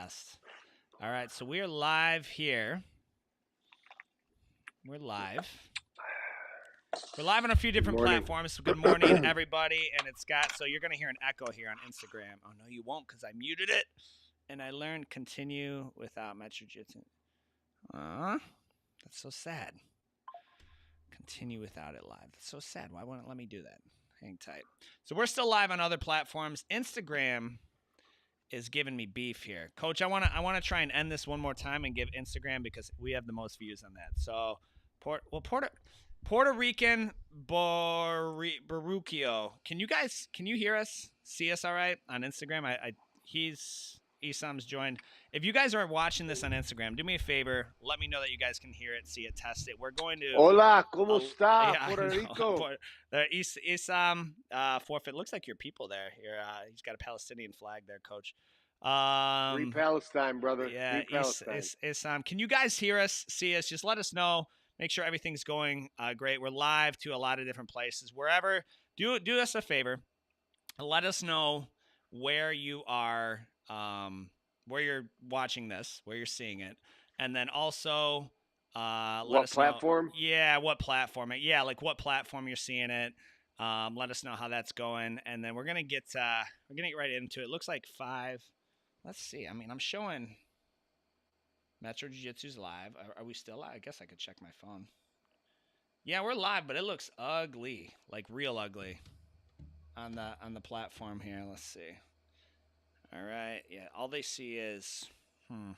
best. All right, so we're live here. We're live. We're live on a few different platforms. Good morning, everybody. And it's got, so you're going to hear an echo here on Instagram. Oh, no, you won't because I muted it. And I learned continue without Metro Jiu-Jitsu. That's so sad. Continue without it live. That's so sad. Why won't it let me do that? Hang tight. So we're still live on other platforms. Instagram is giving me beef here. Coach, I want to try and end this one more time and give Instagram because we have the most views on that. So, Puerto Rican Baruchio. Can you hear us? See us all right on Instagram? Isam's joined. If you guys are watching this on Instagram, do me a favor. Let me know that you guys can hear it, see it, test it. We're going to. Hola, ¿cómo está, Puerto Rico? Isam, forfeit. Looks like your people there. He's got a Palestinian flag there, Coach. Free Palestine, brother. Yeah, Free Palestine. Isam. Can you guys hear us, see us? Just let us know. Make sure everything's going great. We're live to a lot of different places. Wherever, do us a favor. Let us know where you are. Where you're watching this, where you're seeing it, and then also let us platform? know. Yeah, what platform? Yeah, like what platform you're seeing it. Let us know how that's going, and then we're gonna get right into it. Looks like 5. Let's see. I mean, I'm showing Metro Jiu-Jitsu's live. Are we still live? I guess I could check my phone. Yeah, we're live, but it looks ugly, like real ugly, on the platform here. Let's see. All right, yeah, all they see is, yeah,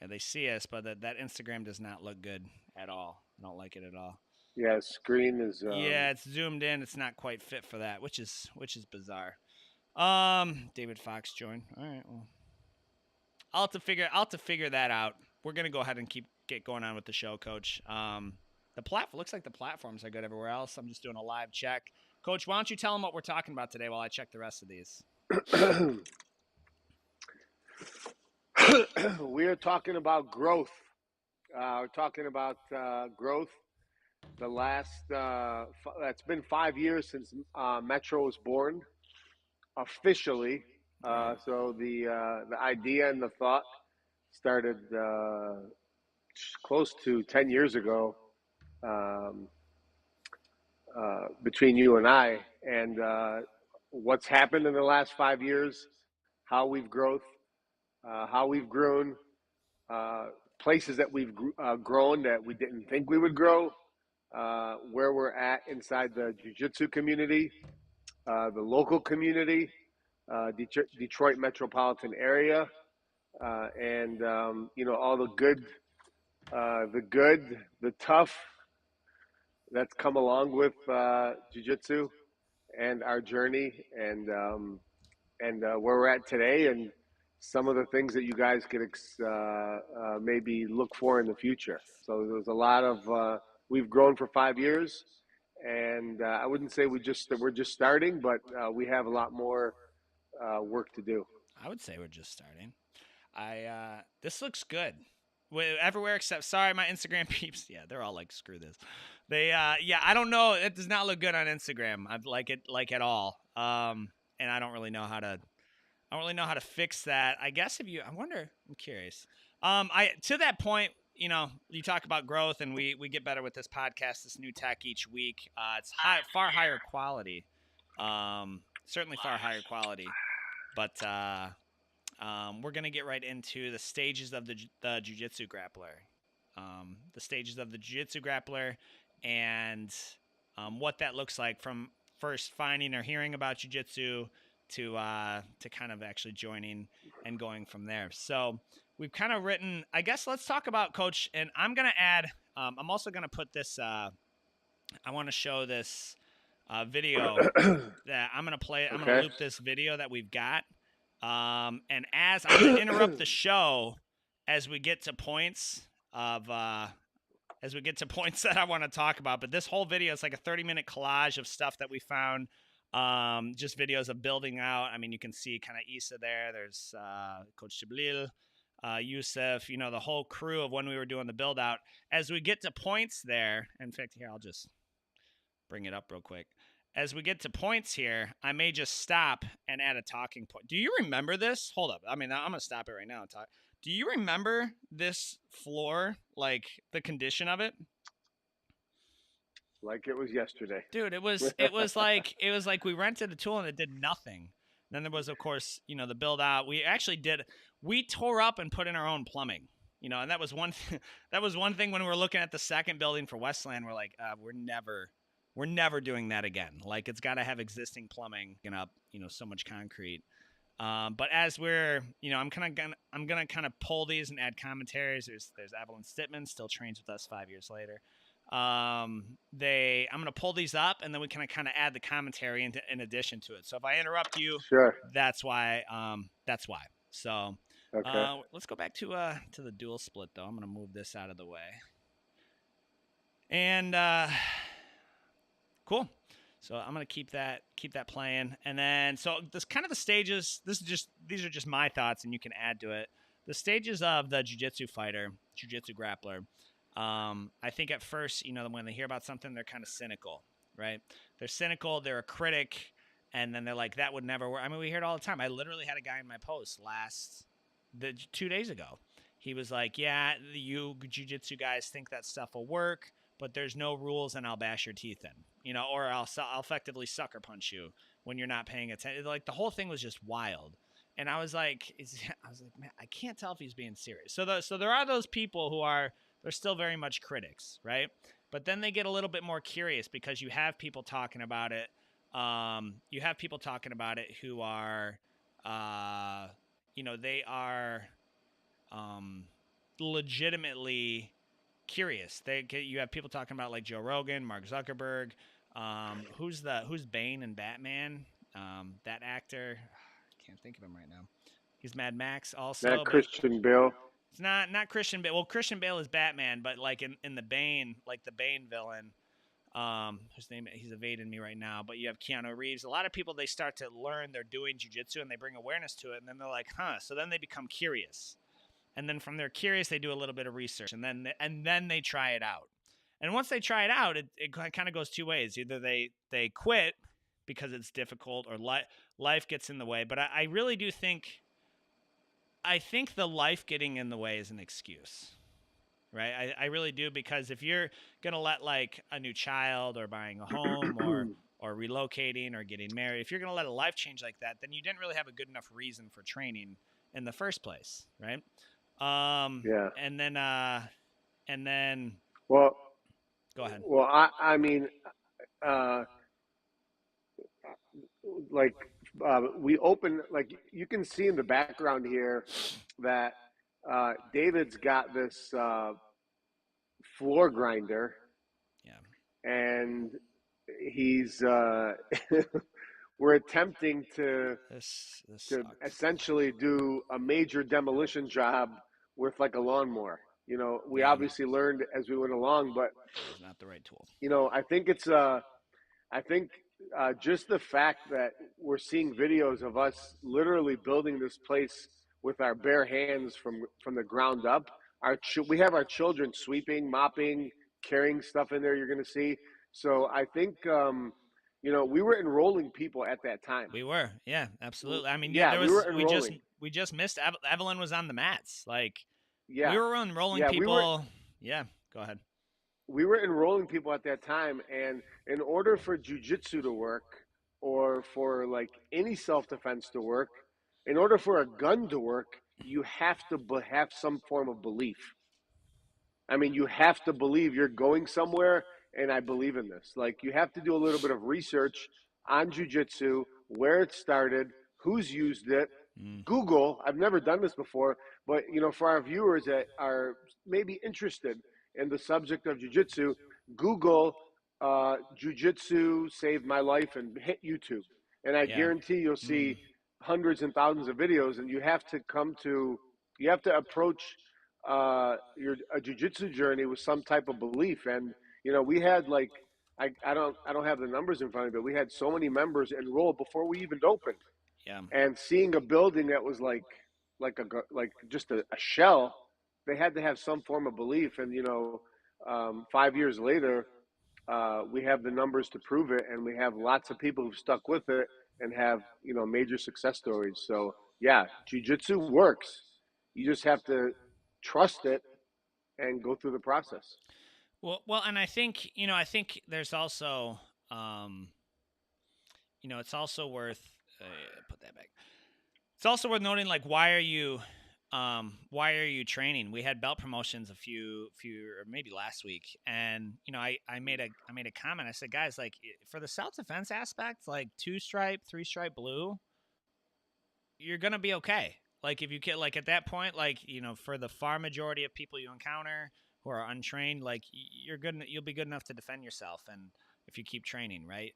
they see us, but that Instagram does not look good at all. I don't like it at all. Yeah, screen is. Yeah, it's zoomed in. It's not quite fit for that, which is bizarre. David Fox joined. All right, well, I'll have to figure that out. We're gonna go ahead and get going on with the show, Coach. The platform looks like the platforms are good everywhere else. I'm just doing a live check. Coach, why don't you tell them what we're talking about today while I check the rest of these? We are talking about growth. We're talking about growth. The last, it's been 5 years since Metro was born, officially. So the idea and the thought started close to 10 years ago. Between you and I, and what's happened in the last 5 years, how we've grown, places that we've grown that we didn't think we would grow, where we're at inside the jiu-jitsu community, the local community, Detroit metropolitan area, and all the good, the tough that's come along with jiu-jitsu and our journey, and where we're at today, and some of the things that you guys could maybe look for in the future. So there's a lot of we've grown for 5 years, and I wouldn't say we're just starting, but we have a lot more work to do. I would say we're just starting. This looks good. Everywhere except, sorry, my Instagram peeps. Yeah, they're all like, screw this. They, I don't know. It does not look good on Instagram. I like it at all. And I don't really know how to fix that. I guess I'm curious. To that point, you talk about growth, and we get better with this podcast, this new tech each week. It's far higher quality. Certainly far higher quality, but, we're going to get right into the stages of the Jiu-Jitsu Grappler. The stages of the Jiu-Jitsu Grappler and what that looks like from first finding or hearing about Jiu-Jitsu to kind of actually joining and going from there. So we've kind of written, I guess let's talk about, Coach, and I'm going to add, I'm also going to put this, I want to show this video that I'm going to play. I'm going to loop this video that we've got. And as I'm going to interrupt the show as we get to points that I want to talk about, but this whole video is like a 30-minute collage of stuff that we found, just videos of building out. I mean, you can see kind of Issa there. There's Coach Jibril, Yusuf, the whole crew of when we were doing the build out. As we get to points there, in fact, here, I'll just bring it up real quick. as we get to points here, I may just stop and add a talking point. Do you remember this? Hold up. I mean, I'm gonna stop it right now and talk. Do you remember this floor, like the condition of it? Like it was yesterday. Dude, it was like we rented a tool and it did nothing. Then there was, of course, the build out. We tore up and put in our own plumbing. And that was that was one thing when we were looking at the second building for Westland. We're like, we're never doing that again. Like, it's got to have existing plumbing and up, so much concrete. But as I'm gonna kind of pull these and add commentaries. There's Evelyn Stitman, still trains with us 5 years later. I'm gonna pull these up and then we can kind of add the commentary in addition to it. So if I interrupt you, Sure. that's why. So Okay. let's go back to the dual split though. I'm gonna move this out of the way. And cool. So I'm gonna keep that playing, and then so this kind of the stages. These are just my thoughts, and you can add to it. The stages of the jiu-jitsu fighter, jiu-jitsu grappler. I think at first, when they hear about something, they're kind of cynical, right? They're cynical. They're a critic, and then they're like, "That would never work." I mean, we hear it all the time. I literally had a guy in my post 2 days ago. He was like, "Yeah, you jiu-jitsu guys think that stuff will work, but there's no rules, and I'll bash your teeth in, or I'll effectively sucker punch you when you're not paying attention." Like, the whole thing was just wild. And I was like, man, I can't tell if he's being serious. So there are those people who they're still very much critics, right? But then they get a little bit more curious because you have people talking about it. You have people talking about it who are, they are legitimately curious. You have people talking about like Joe Rogan, Mark Zuckerberg. Who's Bane in Batman? That actor, I can't think of him right now. He's Mad Max also. Not Christian Bale. It's not Christian Bale. Well, Christian Bale is Batman, but like in the Bane, like the Bane villain, whose name he's evading me right now. But you have Keanu Reeves. A lot of people, they start to learn they're doing jiu-jitsu and they bring awareness to it, and then they're like, huh. So then they become curious, and then from their curious, they do a little bit of research, and then they try it out. And once they try it out, it kind of goes two ways. Either they quit because it's difficult, or life gets in the way. But I really do think. I think the life getting in the way is an excuse, right? I really do, because if you're going to let like a new child or buying a home or relocating or getting married, if you're going to let a life change like that, then you didn't really have a good enough reason for training in the first place, right? Yeah. And then Well, go ahead. Well, I mean, like we open, like you can see in the background here that David's got this floor grinder, Yeah. and he's we're attempting to This to sucks. essentially do a major demolition job with like a lawnmower. We Yeah. obviously learned as we went along, but It's not the right tool. I think I think just the fact that we're seeing videos of us literally building this place with our bare hands from the ground up. We have our children sweeping, mopping, carrying stuff in there. You're going to see. So I think we were enrolling people at that time. We were, yeah, absolutely. I mean, Yeah, there we was were enrolling. we just missed Evelyn was on the mats. Like, Yeah, we were enrolling yeah, people. Yeah, go ahead. we were enrolling people at that time, and in order for jiu-jitsu to work, or for like any self-defense to work, in order for a gun to work, you have to have some form of belief. I mean, you have to believe you're going somewhere, and I believe in this. Like, you have to do a little bit of research on jiu-jitsu, where it started, who's used it. Google. I've never done this before, but for our viewers that are maybe interested in the subject of jiu-jitsu, Google jiu-jitsu saved my life and hit YouTube, and I Yeah. guarantee you'll see hundreds and thousands of videos. And you have to approach a jiu-jitsu journey with some type of belief. And we had like I don't have the numbers in front of me, but we had so many members enrolled before we even opened. Yeah. And seeing a building that was like just a shell, they had to have some form of belief. And 5 years later, we have the numbers to prove it, and we have lots of people who've stuck with it and have major success stories. So yeah, jujitsu works. You just have to trust it and go through the process. Well, and I think there's also, um, it's also worth put that back. It's also worth noting, like, why are you training? We had belt promotions a few or maybe last week, and I made a comment. I said, guys, like, for the self defense aspect, like 2 stripe, 3 stripe blue, you're gonna be okay. Like, if you get, like, at that point, like, for the far majority of people you encounter who are untrained, like, you'll be good enough to defend yourself, and if you keep training, right?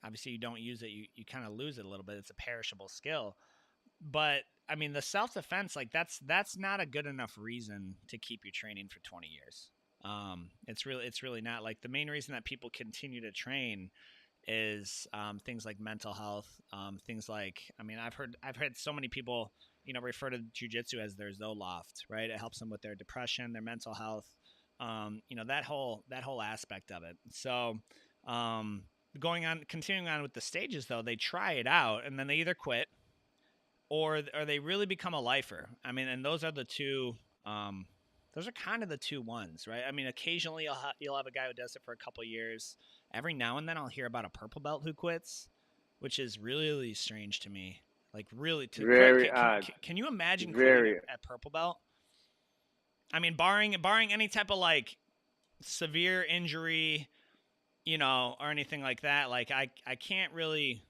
Obviously, you don't use it, you kind of lose it a little bit. It's a perishable skill. But I mean, the self defense, like, that's not a good enough reason to keep you training for 20 years. It's really not. Like, the main reason that people continue to train is things like mental health, things like, I mean, I've heard so many people refer to jujitsu as their Zoloft, right? It helps them with their depression, their mental health, that whole aspect of it. So, um, continuing on with the stages, though, they try it out and then they either quit or they really become a lifer. I mean, and those are the two. Those are kind of the two ones, right? I mean, occasionally you'll have a guy who does it for a couple years. Every now and then I'll hear about a purple belt who quits, which is really, really strange to me. Like, really, to quit. Very odd. Can you imagine quitting Very. at purple belt? I mean, barring any type of, like, severe injury, or anything like that. Like, I can't really,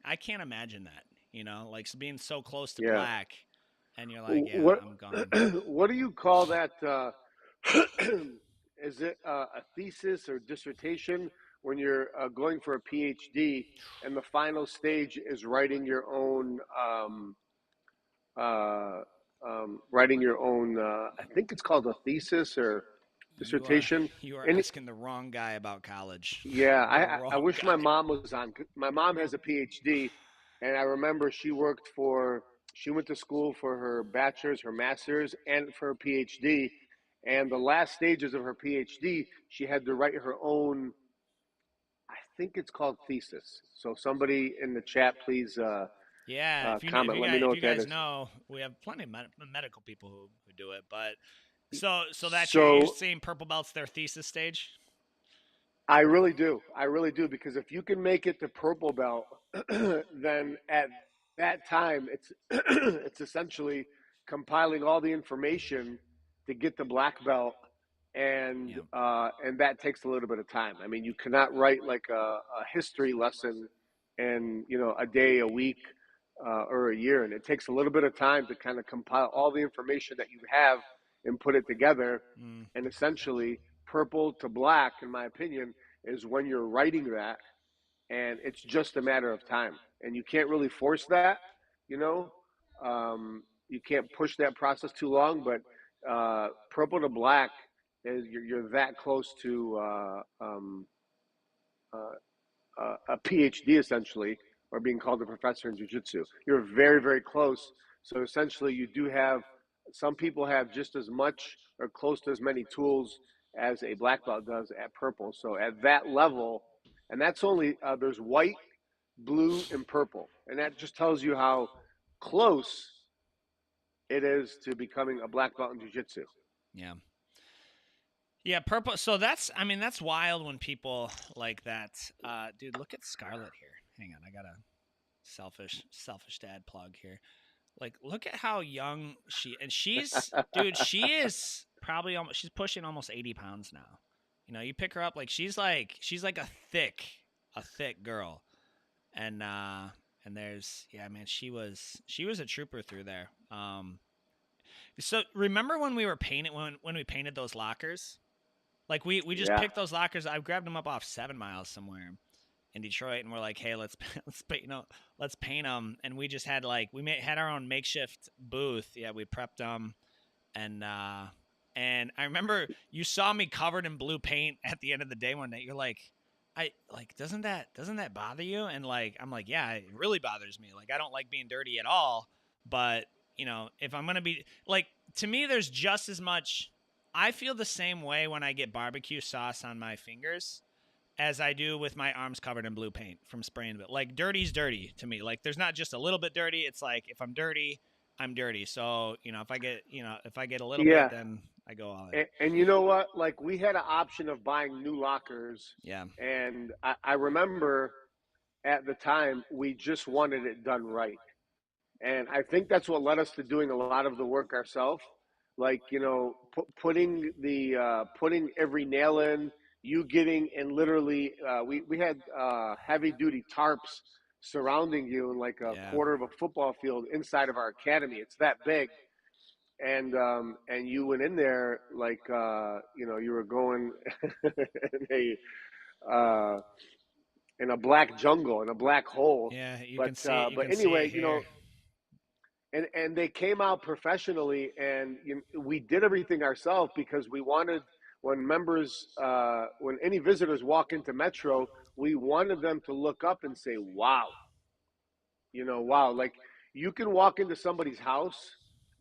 I can't imagine that. Like, being so close to Yeah. black, and you're like, yeah, What I'm gone. what do you call that? Is it a thesis or dissertation when you're going for a PhD and the final stage is uh, writing your own? I think it's called a thesis or You are dissertation. you are And asking the wrong guy about college. yeah, The I wrong wish my guy. mom was on. My mom has a PhD, and I remember she went to school for her bachelor's, her master's, and for her PhD. And the last stages of her PhD, she had to write her own. I think it's called thesis. So somebody in the chat, please Yeah, comment. Let me know if what you that guys is. know, we have plenty of medical people who do it. But so that's you're So saying purple belt's their thesis stage? I really do. I really do because if you can make it to purple belt, then at that time it's it's essentially compiling all the information to get the black belt, Yeah. and that takes a little bit of time. I mean, you cannot write like a history lesson in a day, a week, or a year, and it takes a little bit of time to kind of compile all the information that you have and put it together, Mm, and essentially purple to black, in my opinion, is when you're writing that, and it's just a matter of time, and you can't really force that, you know. You can't push that process too long, but purple to black is you're that close to uh, a PhD essentially, or being called a professor in jiu-jitsu. You're very, very close. So essentially, you do have some people have just as much or close to as many tools as a black belt does at purple. So at that level, and that's only there's white, blue, and purple, and that just tells you how close it is to becoming a black belt in jiu-jitsu. yeah. Yeah, purple. So that's, I mean, that's wild when people like that. Dude, look at Scarlett here. Hang on, I got a selfish dad plug here. Like, look at how young dude, she is probably almost, she's pushing almost 80 pounds now. You pick her up, like, she's like a thick girl. And, there's, yeah, man, she was a trooper through there. So remember when we were painting, when we painted those lockers? Like, we just Yeah. picked those lockers. I grabbed them up off 7 Miles somewhere in Detroit, and we're like, hey, let's paint them. And we just had, like, had our own makeshift booth. Yeah, we prepped them, and I remember you saw me covered in blue paint at the end of the day one night. You're like, I like, doesn't that bother you? And, like, I'm like, yeah, it really bothers me. Like, I don't like being dirty at all, but if I'm gonna be, like, to me, there's just as much I feel the same way when I get barbecue sauce on my fingers as I do with my arms covered in blue paint from spraying it. Like dirty's dirty to me. Like there's not just a little bit dirty. It's like if I'm dirty, I'm dirty. So if I get a little bit, Yeah, then I go all in. and you know what? Like we had an option of buying new lockers, Yeah, and I remember at the time we just wanted it done right. And I think that's what led us to doing a lot of the work ourselves. Like, putting every nail in, you getting, and literally, we had heavy duty tarps surrounding you in like a yeah, quarter of a football field inside of our academy. It's that big. And you went in there like, you were going in uh, in a black jungle, in a black hole. yeah. You But can see you but can see it anyway, here. and they came out professionally, and we did everything ourselves because we wanted when any visitors walk into Metro, we wanted them to look up and say, "Wow, wow!" Like you can walk into somebody's house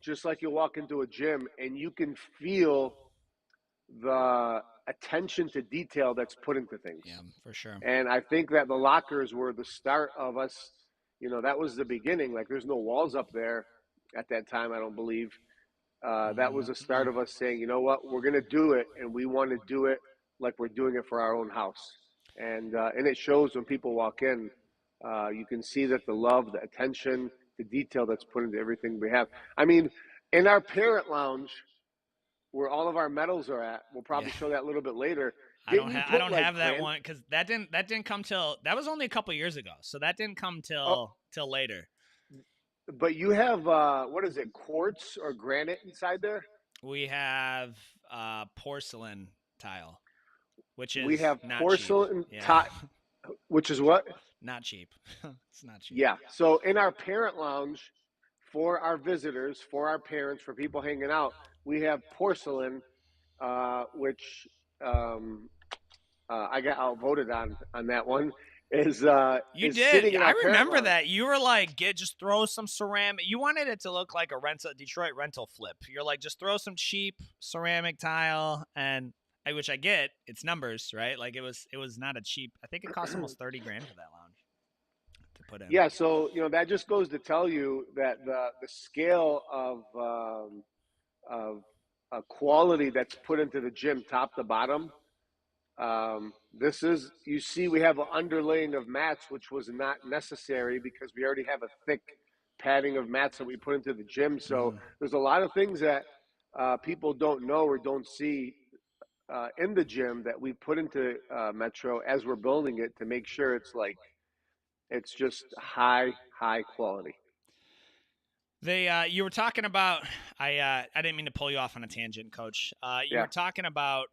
just like you walk into a gym, and you can feel the attention to detail that's put into things. Yeah, for sure. And I think that the lockers were the start of us. That was the beginning. Like, there's no walls up there at that time, I don't believe. That was the start Mm-mm. of us saying, you know what, we're going to do it, and we want to do it like we're doing it for our own house. And it shows when people walk in. You can see that the love, the attention, the detail that's put into everything we have. I mean, in our parent lounge, where all of our medals are at, we'll Yeah. probably show that a little bit later. Didn't you I put don't like have that one because that didn't come till that was only a couple years ago. So that didn't come Oh, till later. but you have what is it, quartz or granite inside there? We have porcelain tile, which We is have not cheap. porcelain Yeah, tile, which is what? not cheap. It's not cheap. Yeah. So in our parent lounge, for our visitors, for our parents, for people hanging out, we have porcelain, which um, I got outvoted on that one. You Is did. sitting in I our parent remember lounge. that. You were like, just throw some ceramic. You wanted it to look like a Detroit rental flip. You're like, just throw some cheap ceramic tile, and which I get. It's numbers, right? Like it was not a cheap. I think it cost almost 30 grand for that lounge to put in. Yeah, so that just goes to tell you that the scale of quality that's put into the gym, top to bottom. This is, you see, we have an underlaying of mats, which was not necessary because we already have a thick padding of mats that we put into the gym. So Mm-hmm. there's a lot of things that people don't know or don't see in the gym that we put into Metro as we're building it to make sure it's just high quality. You were talking about. I didn't mean to pull you off on a tangent, Coach. You Yeah. were talking about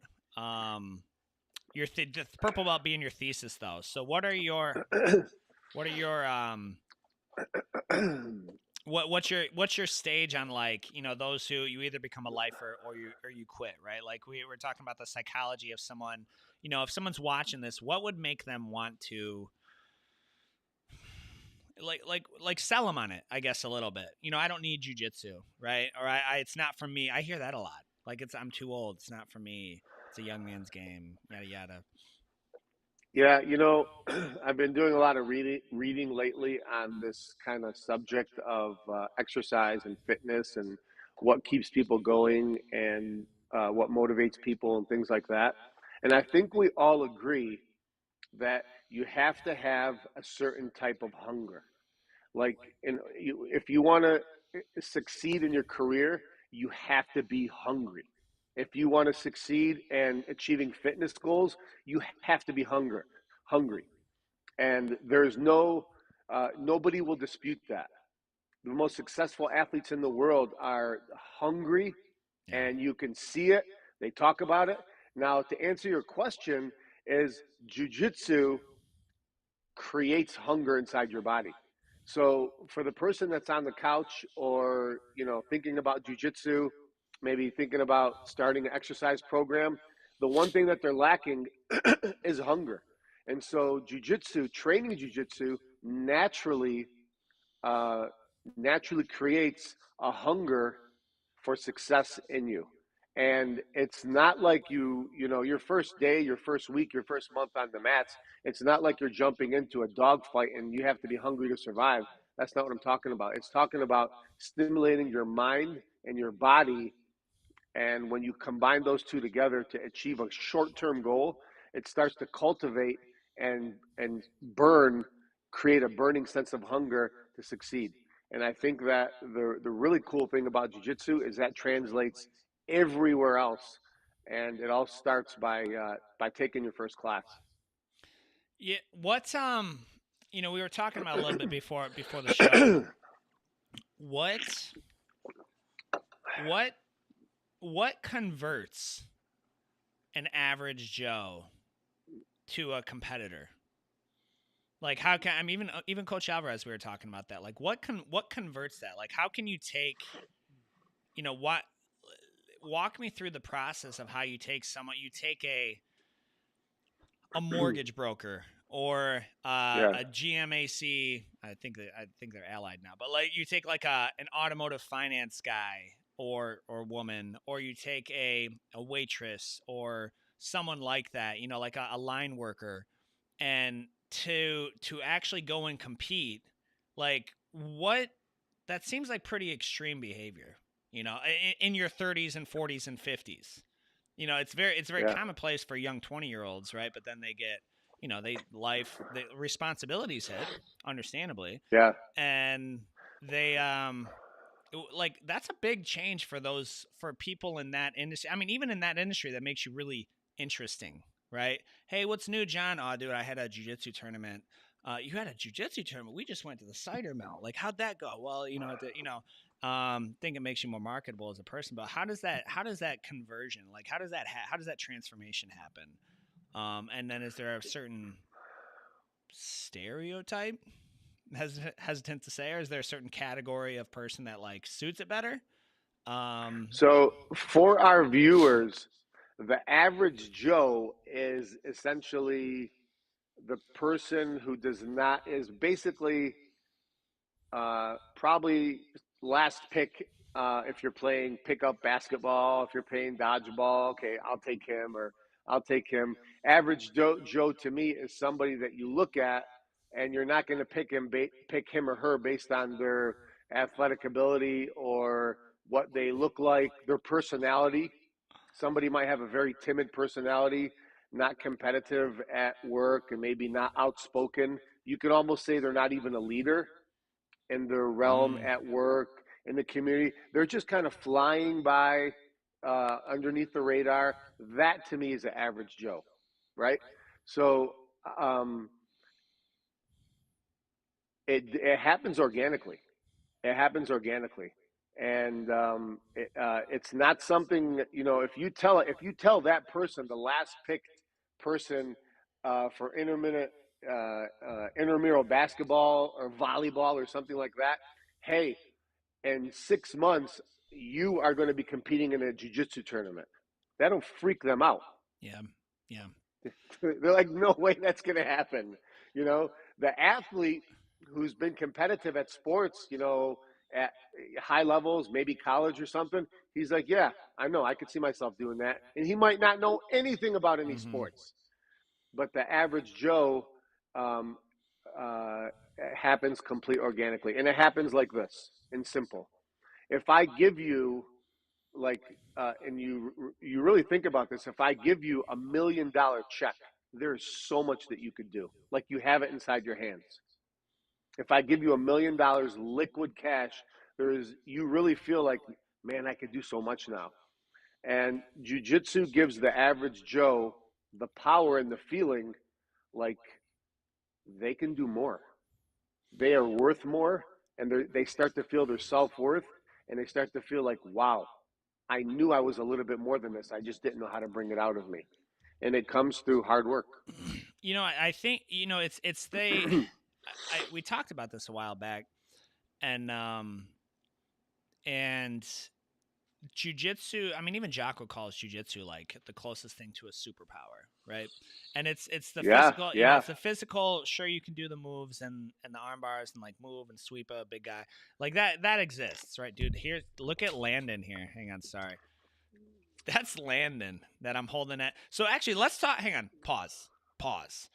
your the purple belt being your thesis, though. So what are your what's your stage on, like, those who you either become a lifer or you quit, right? Like we were talking about the psychology of someone. If someone's watching this, what would make them want to like sell them on it, I guess, a little bit. I don't need jujitsu, right? Or it's not for me. I hear that a lot. Like I'm too old. It's not for me. It's a young man's game. Yada yada. Yeah, I've been doing a lot of reading lately on this kind of subject of exercise and fitness and what keeps people going and what motivates people and things like that. And I think we all agree that you have to have a certain type of hunger. Like, if you want to succeed in your career, you have to be hungry. If you want to succeed in achieving fitness goals, you have to be hungry. And there's nobody will dispute that. The most successful athletes in the world are hungry, Yeah. and you can see it. They talk about it. Now, to answer your question, is jujitsu creates hunger inside your body. So for the person that's on the couch or thinking about jujitsu, maybe thinking about starting an exercise program, the one thing that they're lacking is hunger. And so training jujitsu naturally uh, naturally creates a hunger for success in you. And it's not like your first day, your first week, your first month on the mats. It's not like you're jumping into a dogfight and you have to be hungry to survive. That's not what I'm talking about. It's talking about stimulating your mind and your body, and when you combine those two together to achieve a short-term goal, it starts to cultivate and burn, create a burning sense of hunger to succeed. And I think that the really cool thing about jiu-jitsu is that translates everywhere else, and it all starts by taking your first class. Yeah. What's we were talking about a little bit before the show. What what what converts an average Joe to a competitor? Like how can even Coach Alvarez, we were talking about that. Like what converts that? Like how can you take, what, walk me through the process of how you take a mortgage broker or Yeah. a GMAC. I think they're allied now, but like you take like an automotive finance guy or woman, or you take a waitress or someone like that, like a line worker, and to actually go and compete, like what, that seems like pretty extreme behavior, in your 30s and 40s and 50s. It's very Yeah. commonplace for young 20-year-olds, right? But then they get, the responsibilities hit, understandably, Yeah. and they like that's a big change for people in that industry. I mean, even in that industry, that makes you really interesting, right? Hey, what's new, John? Oh, dude, I had a jiu-jitsu tournament. You had a jiu-jitsu tournament? We just went to the cider mill. Like, how'd that go? Well, think it makes you more marketable as a person. But how does that conversion, like, how does that transformation happen? And then is there a certain stereotype, hesitant to say, or is there a certain category of person that like suits it better? Um, So for our viewers, the average Joe is essentially the person who does not is basically probably last pick. If you're playing pickup basketball, if you're playing dodgeball, okay, I'll take him, or I'll take him. Average Joe to me is somebody that you look at, and you're not going to pick him or her based on their athletic ability or what they look like, their personality. Somebody might have a very timid personality, not competitive at work, and maybe not outspoken. You could almost say they're not even a leader in their realm mm, at work, in the community. They're just kind of flying by underneath the radar. That to me is the average Joe, right? So um, it happens organically. It happens organically, and it's not something, if you tell that person, the last picked person for intramural basketball or volleyball or something like that, hey, in 6 months you are going to be competing in a jiu-jitsu tournament. That'll freak them out. yeah, yeah. They're like, no way that's going to happen. You know, the athlete who's been competitive at sports, at high levels, maybe college or something, he's like, yeah, I know, I could see myself doing that. And he might not know anything about any Mm-hmm. sports, but the average Joe, um, uh, happens complete organically. And it happens like this, in simple. If I give you, like, and you really think about this, if I give you $1 million check, there's so much that you could do. Like, you have it inside your hands. If I give you $1 million liquid cash, you really feel like, man, I could do so much now. And jujitsu gives the average Joe the power and the feeling like they can do more. They are worth more, and they start to feel their self-worth, and they start to feel like, wow, I knew I was a little bit more than this. I just didn't know how to bring it out of me. And it comes through hard work. I think it's we talked about this a while back, and and jujitsu. I mean, even Jocko calls jujitsu like the closest thing to a superpower, right? And it's the Yeah, physical. yeah. It's the physical. Sure, you can do the moves and the arm bars and like move and sweep a big guy like that. That exists, right, dude? Here, look at Landon here. Hang on, sorry. That's Landon that I'm holding at. So actually, let's talk. Hang on. Pause.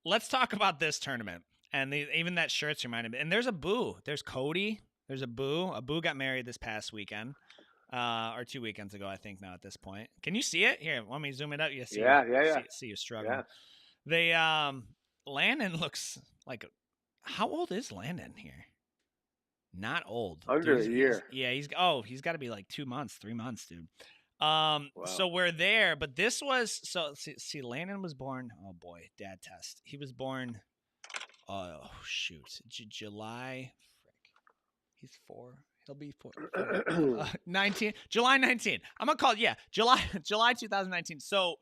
Let's talk about this tournament. And even that shirt's reminded me. And there's a Boo. There's Cody. There's a Boo. A Boo got married this past weekend. Or 2 weekends ago, I think now at this point. Can you see it? Here, let me zoom it up. You see see you struggling. Yeah. They Landon looks like, how old is Landon here? Not old. Under a year. He's got to be like 2 months, 3 months, dude. Wow. So we're there, but this was see Landon was born, oh boy, dad test. He was born July He's 4. He'll be 4. 19 July 19. I'm gonna call it, July 2019. So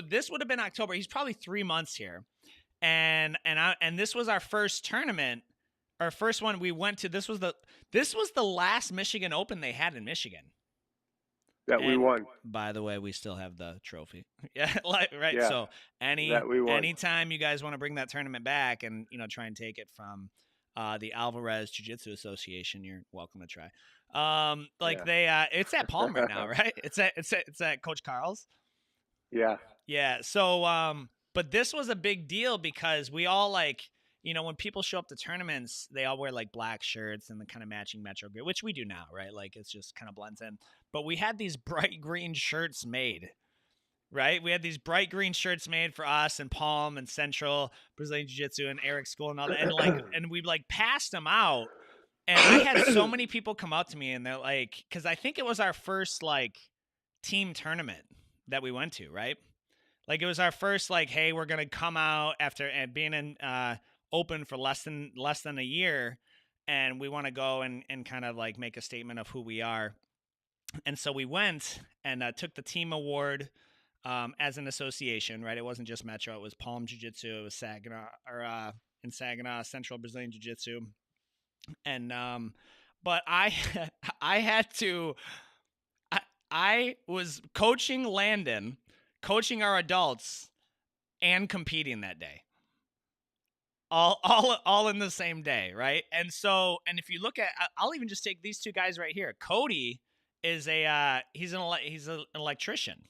this would have been October. He's probably 3 months here, and this was our first tournament, our first one we went to. This was the last Michigan Open they had in Michigan. We won. By the way, we still have the trophy. Yeah, right. Yeah, So anytime you guys want to bring that tournament back and try and take it from the Alvarez Jiu-Jitsu Association, you're welcome to try. It's at Palmer now, right? It's at Coach Carl's. Yeah. Yeah. So but this was a big deal because we all when people show up to tournaments, they all wear like black shirts and the kind of matching Metro gear, which we do now, right? Like it's just kind of blends in. But we had these bright green shirts made, right? We had these bright green shirts made for us and Palm and Central Brazilian Jiu-Jitsu and Eric's school and all that. And we passed them out. And I had so many people come up to me and they're like, because I think it was our first team tournament that we went to, right? Like it was our first hey, we're gonna come out after being in open for less than a year, and we want to go and kind of make a statement of who we are. And so we went and took the team award as an association, right? It wasn't just Metro; it was Palm Jiu-Jitsu, it was Saginaw, in Saginaw, Central Brazilian Jiu-Jitsu, and but I I was coaching Landon, coaching our adults, and competing that day. All in the same day, right? And if you look at, I'll even just take these two guys right here. Cody is he's an electrician,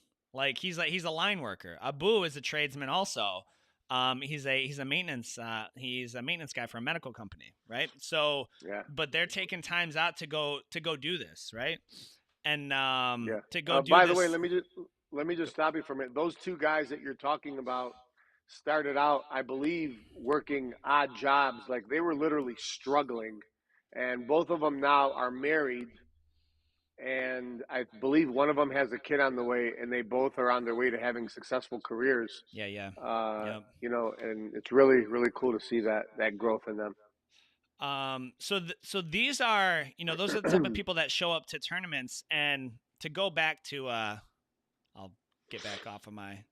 he's a line worker. Abu is a tradesman also. He's a maintenance guy for a medical company, right? So but they're taking times out to go do this, right? And to go do by this. the way, let me just stop you for a minute. Those two guys that you're talking about started out, I believe, working odd jobs. Like they were literally struggling, and both of them now are married, and I believe one of them has a kid on the way, and they both are on their way to having successful careers. Yeah. Yep. And it's really, really cool to see that growth in them. So these are, those are the type of people that show up to tournaments. And to go back to, I'll get back off my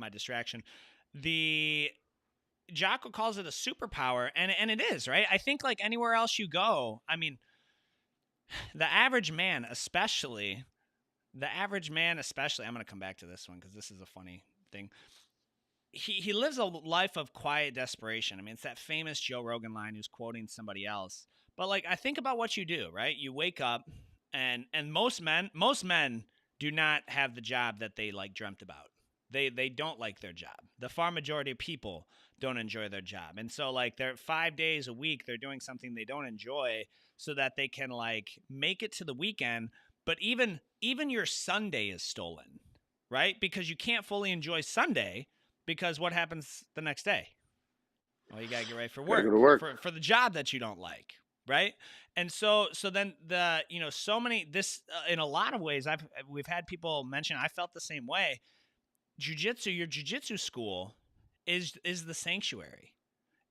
distraction. The Jocko calls it a superpower, and it is, right? I think anywhere else you go, I mean, the average man, especially, I'm going to come back to this one because this is a funny thing. He lives a life of quiet desperation. I mean, it's that famous Joe Rogan line who's quoting somebody else. But I think about what you do, right? You wake up and most men do not have the job that they dreamt about. They don't like their job. The far majority of people don't enjoy their job. And so they're 5 days a week, they're doing something they don't enjoy so that they can make it to the weekend. But even your Sunday is stolen, right? Because you can't fully enjoy Sunday because what happens the next day? Well, you got to get ready for work, go to work. For the job that you don't like, right? And so then so many, this in a lot of ways we've had people mention, I felt the same way. Jiu-Jitsu, your Jiu-Jitsu school is the sanctuary.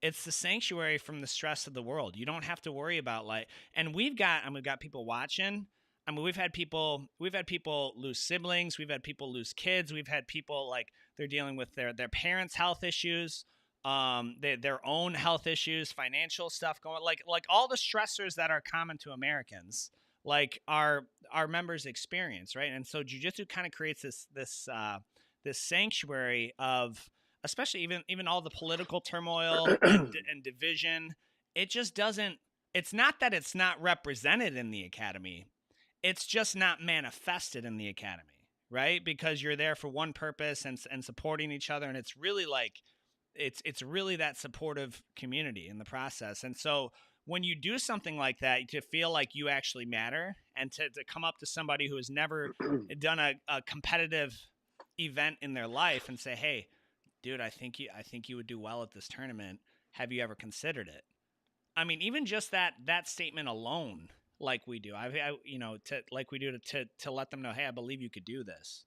It's the sanctuary from the stress of the world. You don't have to worry about and we've got people watching. I mean, we've had people lose siblings. We've had people lose kids. We've had people they're dealing with their parents' health issues, their own health issues, financial stuff going all the stressors that are common to Americans, our members experience, right? And so Jiu-Jitsu kind of creates this sanctuary of, especially even all the political turmoil and division. It just doesn't. It's not that it's not represented in the academy. it's just not manifested in the academy, right? Because you're there for one purpose and supporting each other, and it's really like it's really that supportive community in the process. And so when you do something like that, to feel like you actually matter, and to come up to somebody who has never done a competitive event in their life and say, hey, dude, I think you would do well at this tournament. Have you ever considered it? I mean, even just that statement alone, like we do, to like we do to let them know, hey, I believe you could do this.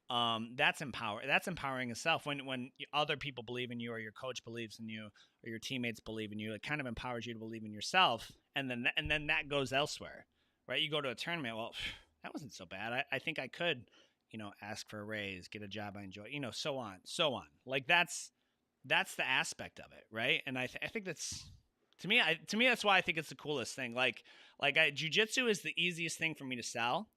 That's empowering itself. When other people believe in you, or your coach believes in you, or your teammates believe in you, it kind of empowers you to believe in yourself, and then that goes elsewhere, right? You go to a tournament, well, that wasn't so bad. I think I could, ask for a raise, get a job I enjoy, so on, so on. Like that's the aspect of it, right? And I think that's to me that's why I think it's the coolest thing. Jiu-jitsu is the easiest thing for me to sell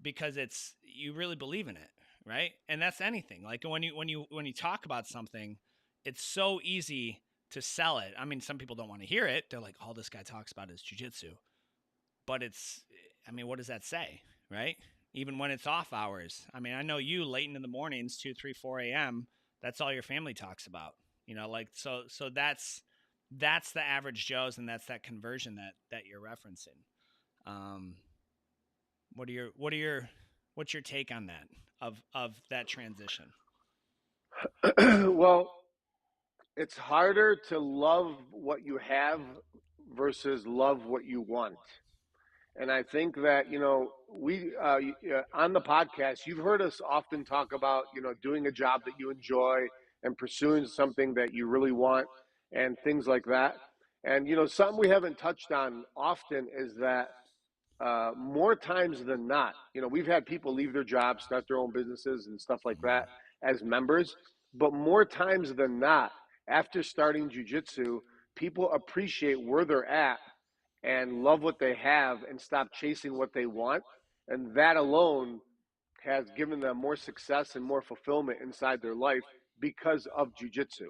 because it's you really believe in it, right? And that's anything. Like when you talk about something, it's so easy to sell it. I mean, some people don't want to hear it. They're like, all this guy talks about is jiu-jitsu. But I mean, what does that say, right? Even when it's off hours. I mean, I know you late into the mornings, 2, 3, 4 a.m., that's all your family talks about. So that's the average Joe's, and that's that conversion that you're referencing. Um, what's your take on that of that transition? Well, it's harder to love what you have versus love what you want. And I think that, we, on the podcast, you've heard us often talk about, doing a job that you enjoy and pursuing something that you really want and things like that. And, something we haven't touched on often is that more times than not, we've had people leave their jobs, start their own businesses and stuff like that as members. But more times than not, after starting jujitsu, people appreciate where they're at and love what they have and stop chasing what they want. And that alone has given them more success and more fulfillment inside their life because of jujitsu.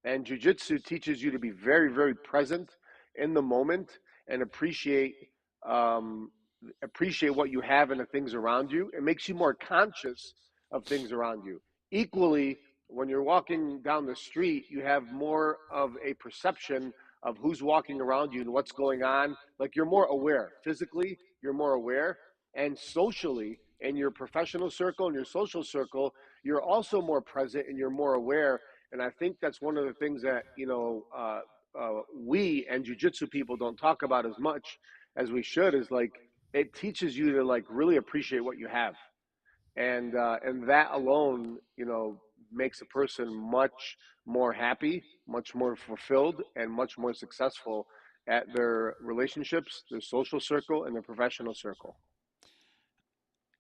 And jujitsu teaches you to be very, very present in the moment and um, appreciate what you have and the things around you. It makes you more conscious of things around you. Equally, when you're walking down the street, you have more of a perception of who's walking around you and what's going on. Like you're more aware. Physically, you're more aware. And socially, in your professional circle and your social circle, you're also more present and you're more aware. And I think that's one of the things that, we and jujitsu people don't talk about as much as we should, is like it teaches you to like really appreciate what you have. And that alone, makes a person much more happy, much more fulfilled, and much more successful at their relationships, their social circle, and their professional circle.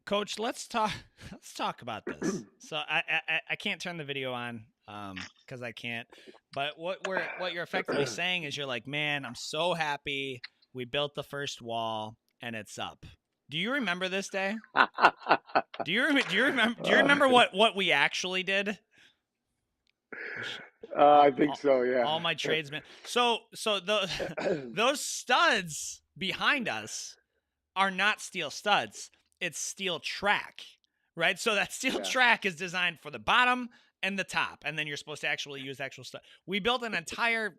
Coach, let's talk. Let's talk about this. So I can't turn the video on because I can't. But what you're effectively saying is you're like, man, I'm so happy we built the first wall and it's up. Do you remember this day? Do you remember what we actually did? I All, think all, so, yeah. all my tradesmen. So those studs behind us are not steel studs. It's steel track, right? So that steel Yeah. track is designed for the bottom and the top, and then you're supposed to actually use actual stuff. We built an entire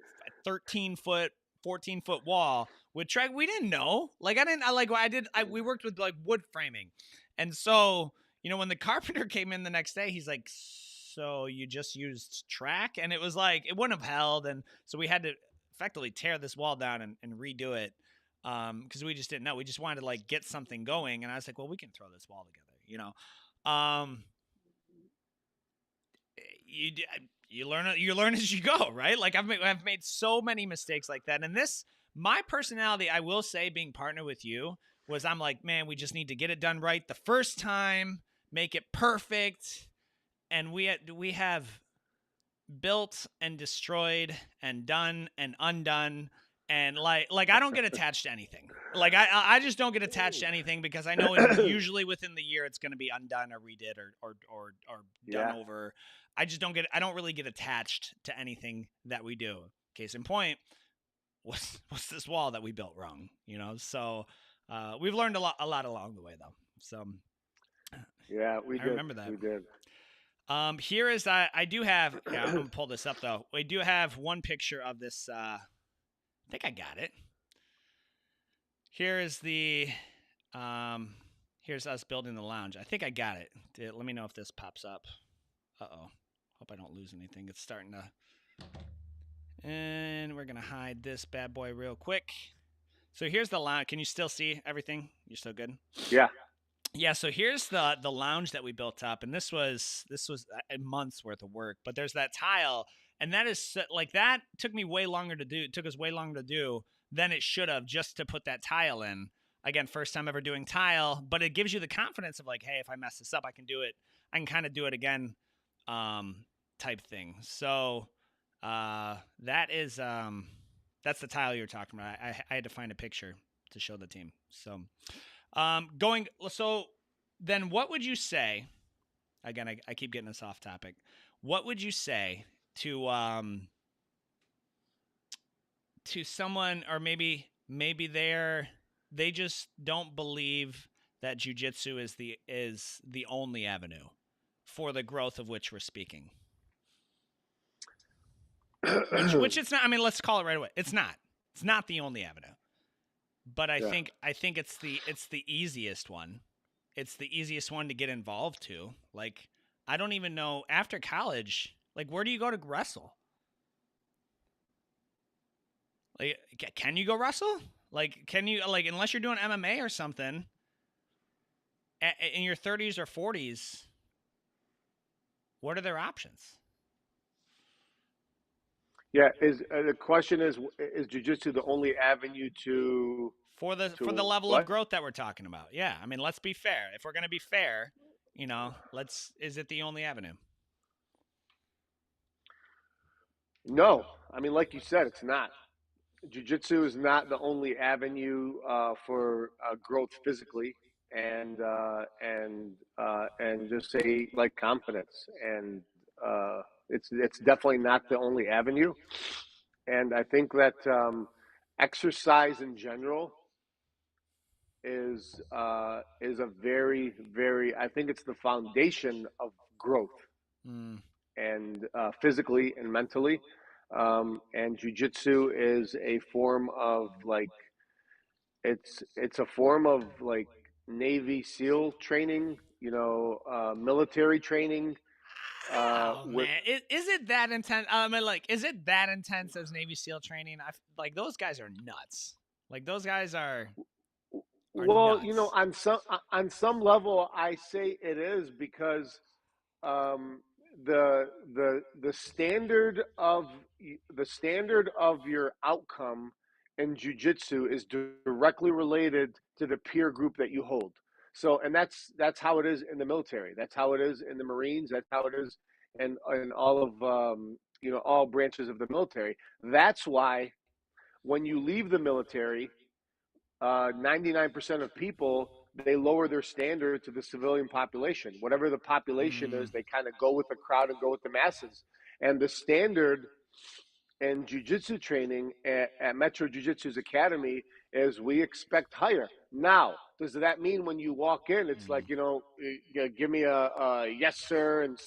13-foot, 14-foot wall with track. We didn't know. Like I didn't. I like I did. We worked with like wood framing, and so when the carpenter came in the next day, he's like, "So you just used track?" And it was like it wouldn't have held, and so we had to effectively tear this wall down and redo it because we just didn't know. We just wanted to like get something going, and I was like, well, we can throw this wall together, you you learn as you go, right? Like I've made so many mistakes like that, and my personality, I will say, being partnered with you was I'm like, man, we just need to get it done right the first time, make it perfect, and we have built and destroyed and done and undone, and like I don't get attached to anything. Like I just don't get attached to anything because I know usually within the year it's going to be undone or redid or done Yeah. over. I don't really get attached to anything that we do. Case in point, what's this wall that we built wrong, so We've learned a lot along the way though. So Yeah, we I did. remember that. We did. Here is I do have. Yeah, I'm gonna pull this up though. We do have one picture of this. I think I got it. Here is the. Um, Here's us building the lounge. I think I got it. Let me know if this pops up. Uh-oh. Hope I don't lose anything. It's starting to. And we're gonna hide this bad boy real quick. So here's the lounge. Can you still see everything? You're still good? Yeah. Yeah, so here's the lounge that we built up, and this was a month's worth of work. But there's that tile, and that is like that took me way longer to do. It took us way longer to do than it should have just to put that tile in. Again, first time ever doing tile, but it gives you the confidence of like, hey, if I mess this up, I can do it. I can kind of do it again, type thing. So that is that's the tile you're talking about. I had to find a picture to show the team. So. So then what would you say, again, I keep getting us off topic. What would you say to someone, or maybe they just don't believe that jiu-jitsu is the only avenue for the growth of which we're speaking? Which it's not. I mean, let's call it right away. It's not. It's not the only avenue. But I Yeah. think it's the easiest one. It's the easiest one to get involved to. Like, I don't even know after college, like, where do you go to wrestle? Like, can you go wrestle? Like, can you, like, unless you're doing MMA or something in your 30s or 40s, what are their options? Yeah. Is the question is jiu-jitsu the only avenue For the to level of what? growth that we're talking about. Yeah, I mean, let's be fair. If we're going to be fair, is it the only avenue? No. I mean, like you said, it's not. Jiu-jitsu is not the only avenue for growth physically and just say like confidence and it's definitely not the only avenue. And I think that exercise in general is a very I think it's the foundation of growth Mm, and physically and mentally. And jujitsu is a form of like it's a form of like Navy SEAL training, military training. Oh With man, is it that intense? I mean, like, is it that intense as Navy SEAL training? Like those guys are nuts. Like those guys are well, nuts. on some level, I say it is because um, the standard of your outcome in jujitsu is directly related to the peer group that you hold. So, and that's how it is in the military. That's how it is in the Marines. That's how it is in all of all branches of the military. That's why when you leave the military, 99% of people they lower their standard to the civilian population. Whatever the population Mm, is, they kind of go with the crowd and go with the masses. And the standard in jiu-jitsu training at Metro Jiu-Jitsu's Academy is we expect higher. Now, does that mean when you walk in, it's mm, like, give me a yes, sir, and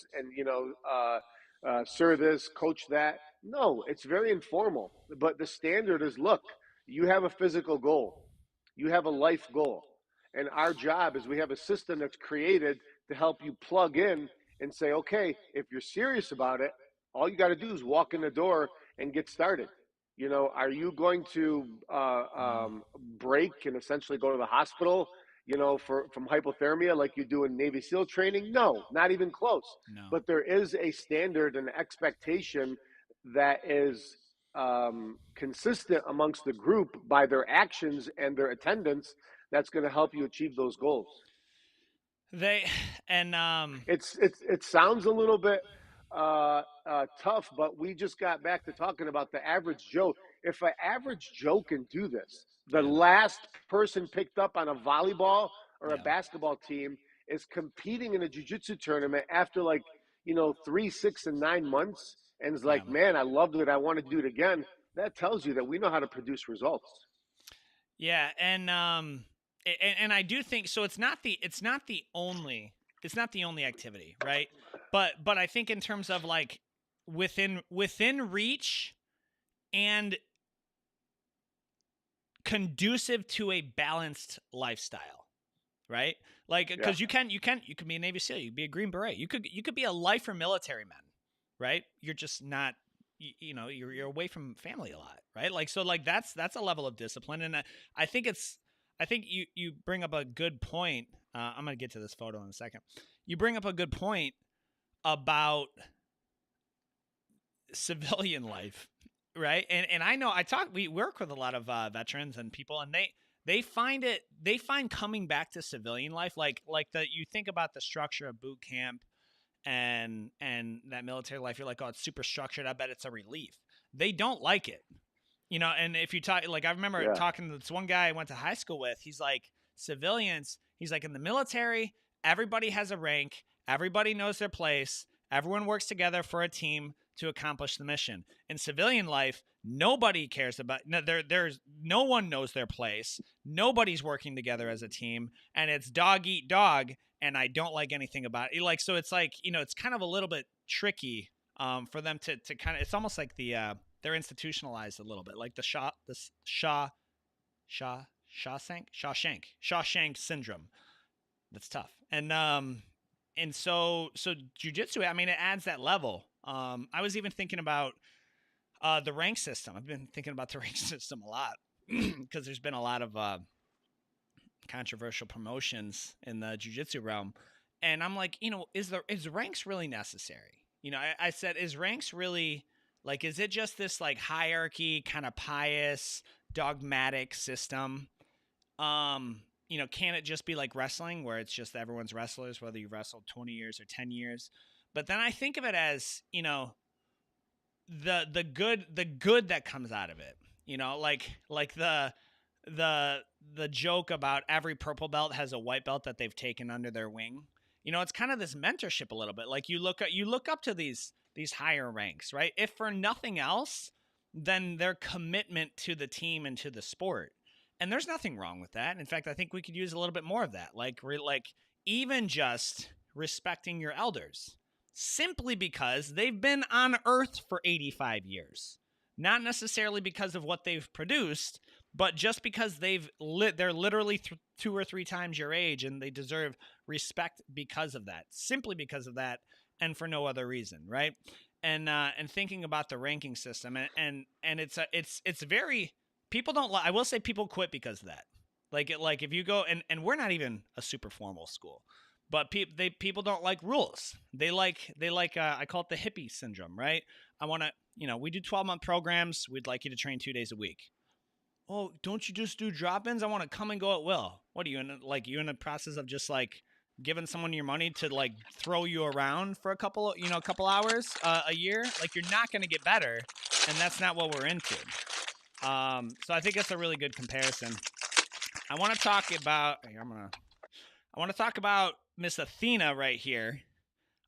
sir this, coach that? No, it's very informal. But the standard is, look, you have a physical goal. You have a life goal. And our job is we have a system that's created to help you plug in and say, okay, if you're serious about it, all you got to do is walk in the door and get started. Are you going to mm. break and essentially go to the hospital, from hypothermia like you do in Navy SEAL training? No, not even close. No. But there is a standard and expectation that is consistent amongst the group by their actions and their attendance that's going to help you achieve those goals. They and It sounds a little bit tough, but we just got back to talking about the average Joe. If an average Joe can do this, the Yeah, last person picked up on a volleyball or a yeah, basketball team is competing in a jiu-jitsu tournament after like 3, 6, and 9 months, and is yeah. like, man, I loved it. I want to do it again. That tells you that we know how to produce results. Yeah, and and I do think so. It's not the only activity, right? But I think in terms of like within reach and conducive to a balanced lifestyle, right? Like Yeah. because you can be a Navy SEAL, you could be a Green Beret, you could be a lifer military man, right? You're just not you're away from family a lot, right? Like so like that's a level of discipline, and I think it's I think you bring up a good point. I'm gonna get to this photo in a second. You bring up a good point about civilian life, right? And I know we work with a lot of veterans and people, and they find coming back to civilian life you think about the structure of boot camp and that military life. You're like, oh, it's super structured. I bet it's a relief. They don't like it, and if you talk, like I remember Yeah. talking to this one guy I went to high school with. He's like, civilians. He's like, in the military, everybody has a rank. Everybody knows their place. Everyone works together for a team to accomplish the mission. In civilian life, nobody cares about. No, there's no one knows their place. Nobody's working together as a team, and it's dog eat dog. And I don't like anything about it. Like so, it's like it's kind of a little bit tricky for them to kind of. It's almost like they're institutionalized a little bit, like Shaw Shawshank syndrome. That's tough. And so jujitsu. I mean, it adds that level. I was even thinking about the rank system. I've been thinking about the rank system a lot because there's been a lot of controversial promotions in the jiu-jitsu realm, and I'm like, is ranks really necessary? I said, is ranks really, like, is it just this like hierarchy kind of pious dogmatic system? Can it just be like wrestling where it's just everyone's wrestlers, whether you've wrestled 20 years or 10 years? But then I think of it as, the good that comes out of it. Like the the joke about every purple belt has a white belt that they've taken under their wing. It's kind of this mentorship a little bit. Like you look up to these higher ranks, right? If for nothing else, then their commitment to the team and to the sport. And there's nothing wrong with that. In fact, I think we could use a little bit more of that. Like even just respecting your elders simply because they've been on earth for 85 years. Not necessarily because of what they've produced, but just because they're literally 2 or 3 times your age, and they deserve respect because of that, simply because of that, and for no other reason, right? And thinking about the ranking system, and it's very, people don't. I will say people quit because of that. Like if you go, and we're not even a super formal school, but people don't like rules. They like I call it the hippie syndrome, right? I want to, we do 12-month programs. We'd like you to train 2 days a week. Oh, don't you just do drop-ins? I want to come and go at will. What are you in the process of just like giving someone your money to like throw you around for a couple hours a year? Like, you're not going to get better, and that's not what we're into. So I think that's a really good comparison. I want to talk about. I want to talk about Miss Athena right here.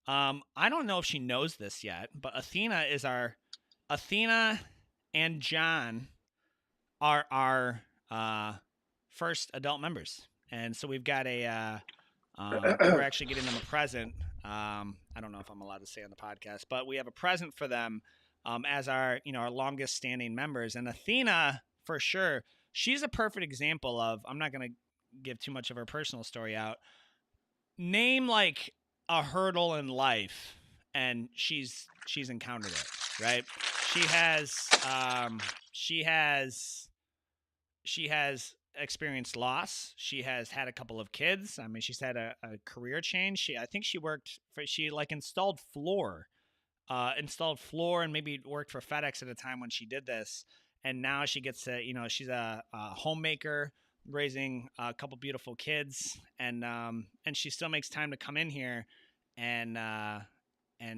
I don't know if she knows this yet, but Athena and John are our first adult members, and so we've got we're actually getting them a present. I don't know if I'm allowed to say on the podcast, but we have a present for them as our longest standing members. And Athena, for sure, she's a perfect example of. I'm not going to give too much of her personal story out. Name like a hurdle in life, and she's encountered it, right? She has she has she has experienced loss. She has had a couple of kids. I mean, she's had a career change. I think she like installed floor and maybe worked for FedEx at a time when she did this. And now she gets to, she's a homemaker raising a couple beautiful kids, and she still makes time to come in here and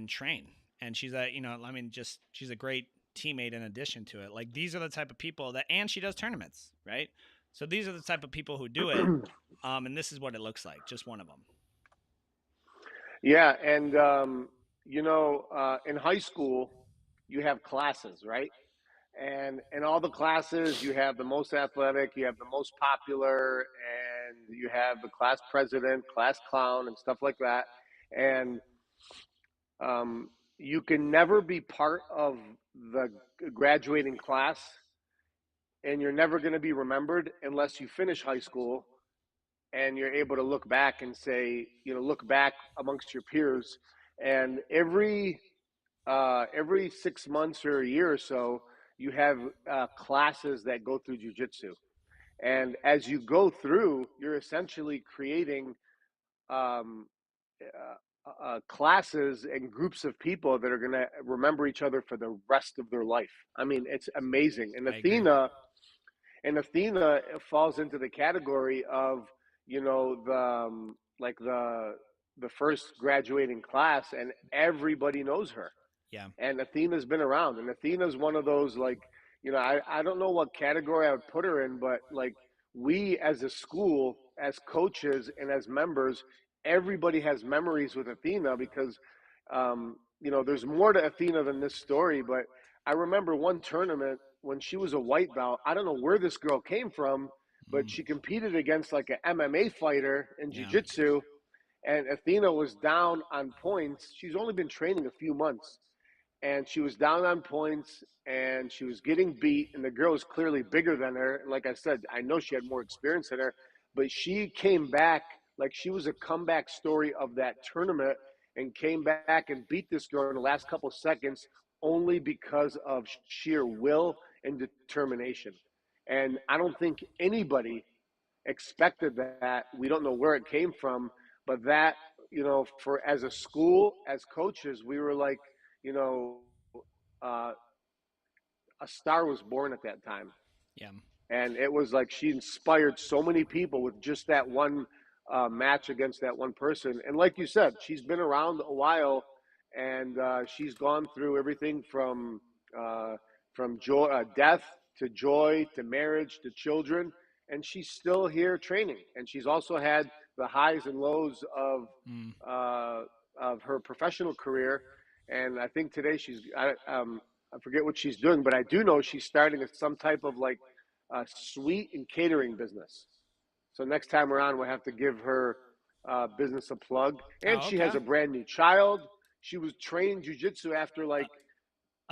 train. And she's she's a great teammate in addition to it. Like, these are the type of people and she does tournaments, right? So these are the type of people who do it. And this is what it looks like. Just one of them. Yeah, and in high school, you have classes, right? And in all the classes, you have the most athletic, you have the most popular, and you have the class president, class clown, and stuff like that. And you can never be part of the graduating class, and you're never going to be remembered unless you finish high school and you're able to look back and say, look back amongst your peers. And every 6 months or a year or so, you have classes that go through jujitsu. And as you go through, you're essentially creating um, classes and groups of people that are going to remember each other for the rest of their life. I mean, it's amazing. And I agree. Athena falls into the category of, like the first graduating class, and everybody knows her. Yeah. And Athena's been around, and Athena's one of those, like, I don't know what category I would put her in, but like, we as a school, as coaches and as members, everybody has memories with Athena because there's more to Athena than this story. But I remember one tournament when she was a white belt. I don't know where this girl came from, but Mm. she competed against like an MMA fighter in Yeah. jiu-jitsu, and Athena was down on points. She's only been training a few months, and she was down on points, and she was getting beat, and the girl was clearly bigger than her. And like I said, I know she had more experience than her, but she came back like she was a comeback story of that tournament, and came back and beat this girl in the last couple seconds only because of sheer will and determination. And I don't think anybody expected that. We don't know where it came from, but that, for as a school, as coaches, we were like, you know, uh, a star was born at that time. Yeah. And it was like she inspired so many people with just that one match against that one person. And like you said, she's been around a while, and she's gone through everything uh, from joy, death to joy to marriage to children, and she's still here training. And she's also had the highs and lows Mm. uh, of her professional career. And I think today I forget what she's doing, but I do know she's starting some type of like suite and catering business. So next time around, we'll have to give her business a plug. And Oh, she okay. has a brand new child. She was trained jujitsu after Uh, like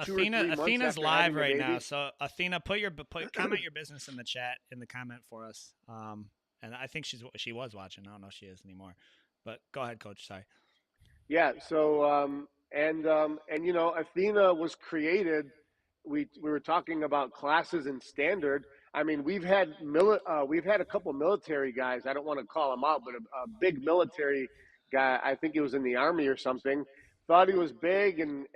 2 or 3 months Athena's after live having a right now. baby. So Athena, put comment your business in the chat in the comment for us. And I think she was watching. I don't know if she is anymore. But go ahead, Coach. Sorry. Yeah. So and Athena was created. We were talking about classes and standard. I mean, we've had a couple military guys. I don't want to call them out, but a big military guy. I think he was in the army or something. Thought he was big and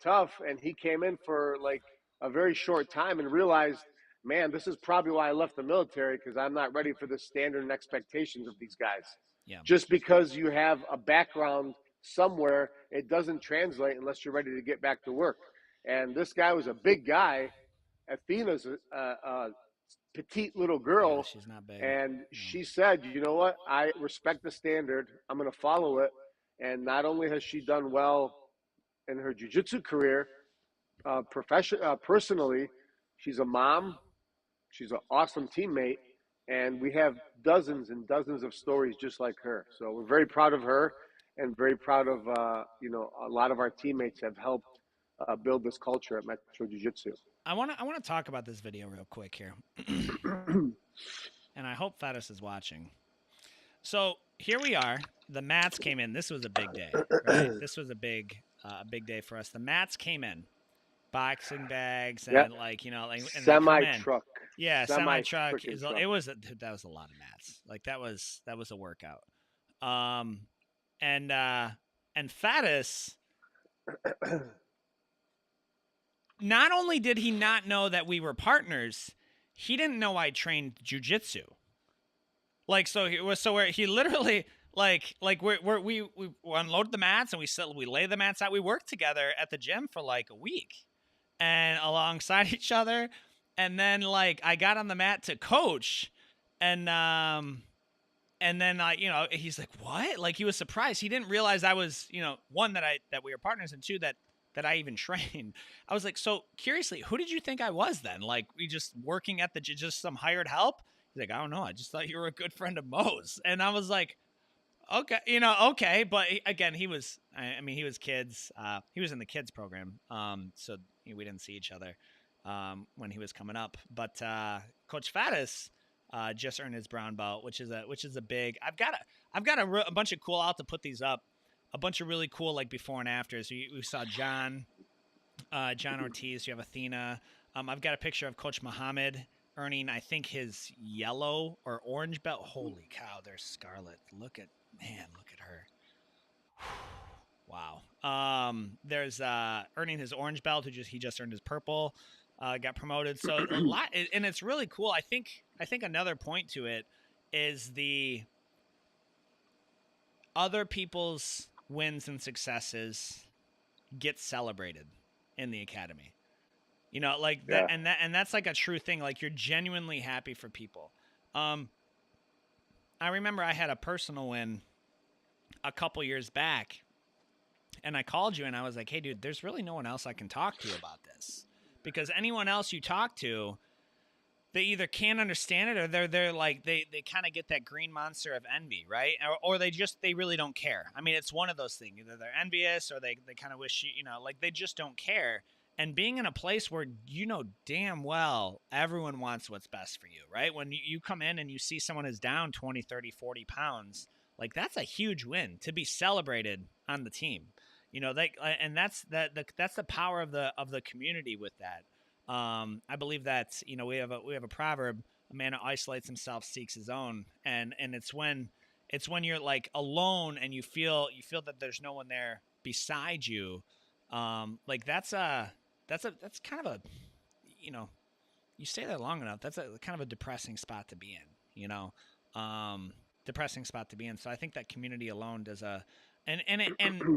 tough, and he came in for like a very short time and realized, man, this is probably why I left the military, because I'm not ready for the standard and expectations of these guys. Yeah. Just because you have a background somewhere, it doesn't translate unless you're ready to get back to work. And this guy was a big guy. Athena's a petite little Yeah. girl, She's not big. and No. she said, "You know what? I respect the standard. I'm going to follow it." And not only has she done well in her jiu-jitsu career, personally, she's a mom. She's an awesome teammate, and we have dozens and dozens of stories just like her. So we're very proud of her, and very proud of a lot of our teammates have helped build this culture at Metro Jiu Jitsu. I wanna talk about this video real quick here, and I hope Fatis is watching. So here we are. The mats came in. This was a big day, right? This was a big day for us. The mats came in, boxing bags, Yeah, and and they come semi in. truck, Yeah, semi semi truck. freaking truck. It was dude, that was a lot of mats. Like that was a workout. Um, and Fatis, not only did he not know that we were partners, he didn't know I trained jujitsu. Like he literally we unload the mats and we lay the mats out. We worked together at the gym for like a week and alongside each other. And then like I got on the mat to coach, and then he's like, "What?" Like he was surprised. He didn't realize I was, one, that we were partners, and two, that I even trained. I was like, "So curiously, who did you think I was then? Like we just working at just some hired help?" He's like, I don't know. I just thought you were a good friend of Mo's. And I was like, okay, okay. But again, he was, I mean, he was kids. He was in the kids program. So we didn't see each other when he was coming up. But Coach Faddis just earned his brown belt, which is a big. I've got a bunch of cool. I'll have to put these up. A bunch of really cool like before and afters. We saw John Ortiz. You have Athena. I've got a picture of Coach Muhammad earning, I think, his yellow or orange belt. Holy cow, there's Scarlett. Look at her. Wow. There's earning his orange belt. He just earned his purple. Got promoted. So a lot, and it's really cool. I think another point to it is the other people's wins and successes get celebrated in the academy. Like that, Yeah. and that's like a true thing. Like you're genuinely happy for people. I remember I had a personal win a couple years back, and I called you and I was like, "Hey, dude, there's really no one else I can talk to about this, because anyone else you talk to, they either can't understand it or they're like they kind of get that green monster of envy, right? Or they really don't care. I mean, it's one of those things. Either they're envious or they kind of wish like they just don't care. And being in a place where damn well everyone wants what's best for you, right? When you come in and you see someone is down 20, 30, 40 pounds, like that's a huge win to be celebrated on the team. And that's the power of the community with that. I believe that we have a proverb: a man who isolates himself seeks his own, and it's when you're like alone and you feel that there's no one there beside you. Like that's kind of a you stay there long enough, that's a kind of a depressing spot to be in. Depressing spot to be in. So I think that community alone does and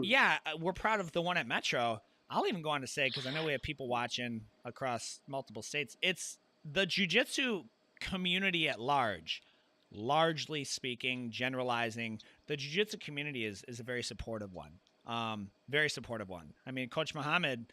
yeah, we're proud of the one at Metro. I'll even go on to say, because I know we have people watching across multiple states, it's the jiu-jitsu community at large, largely speaking, generalizing, the jiu-jitsu community is a very supportive one. Very supportive one. I mean, Coach Muhammad,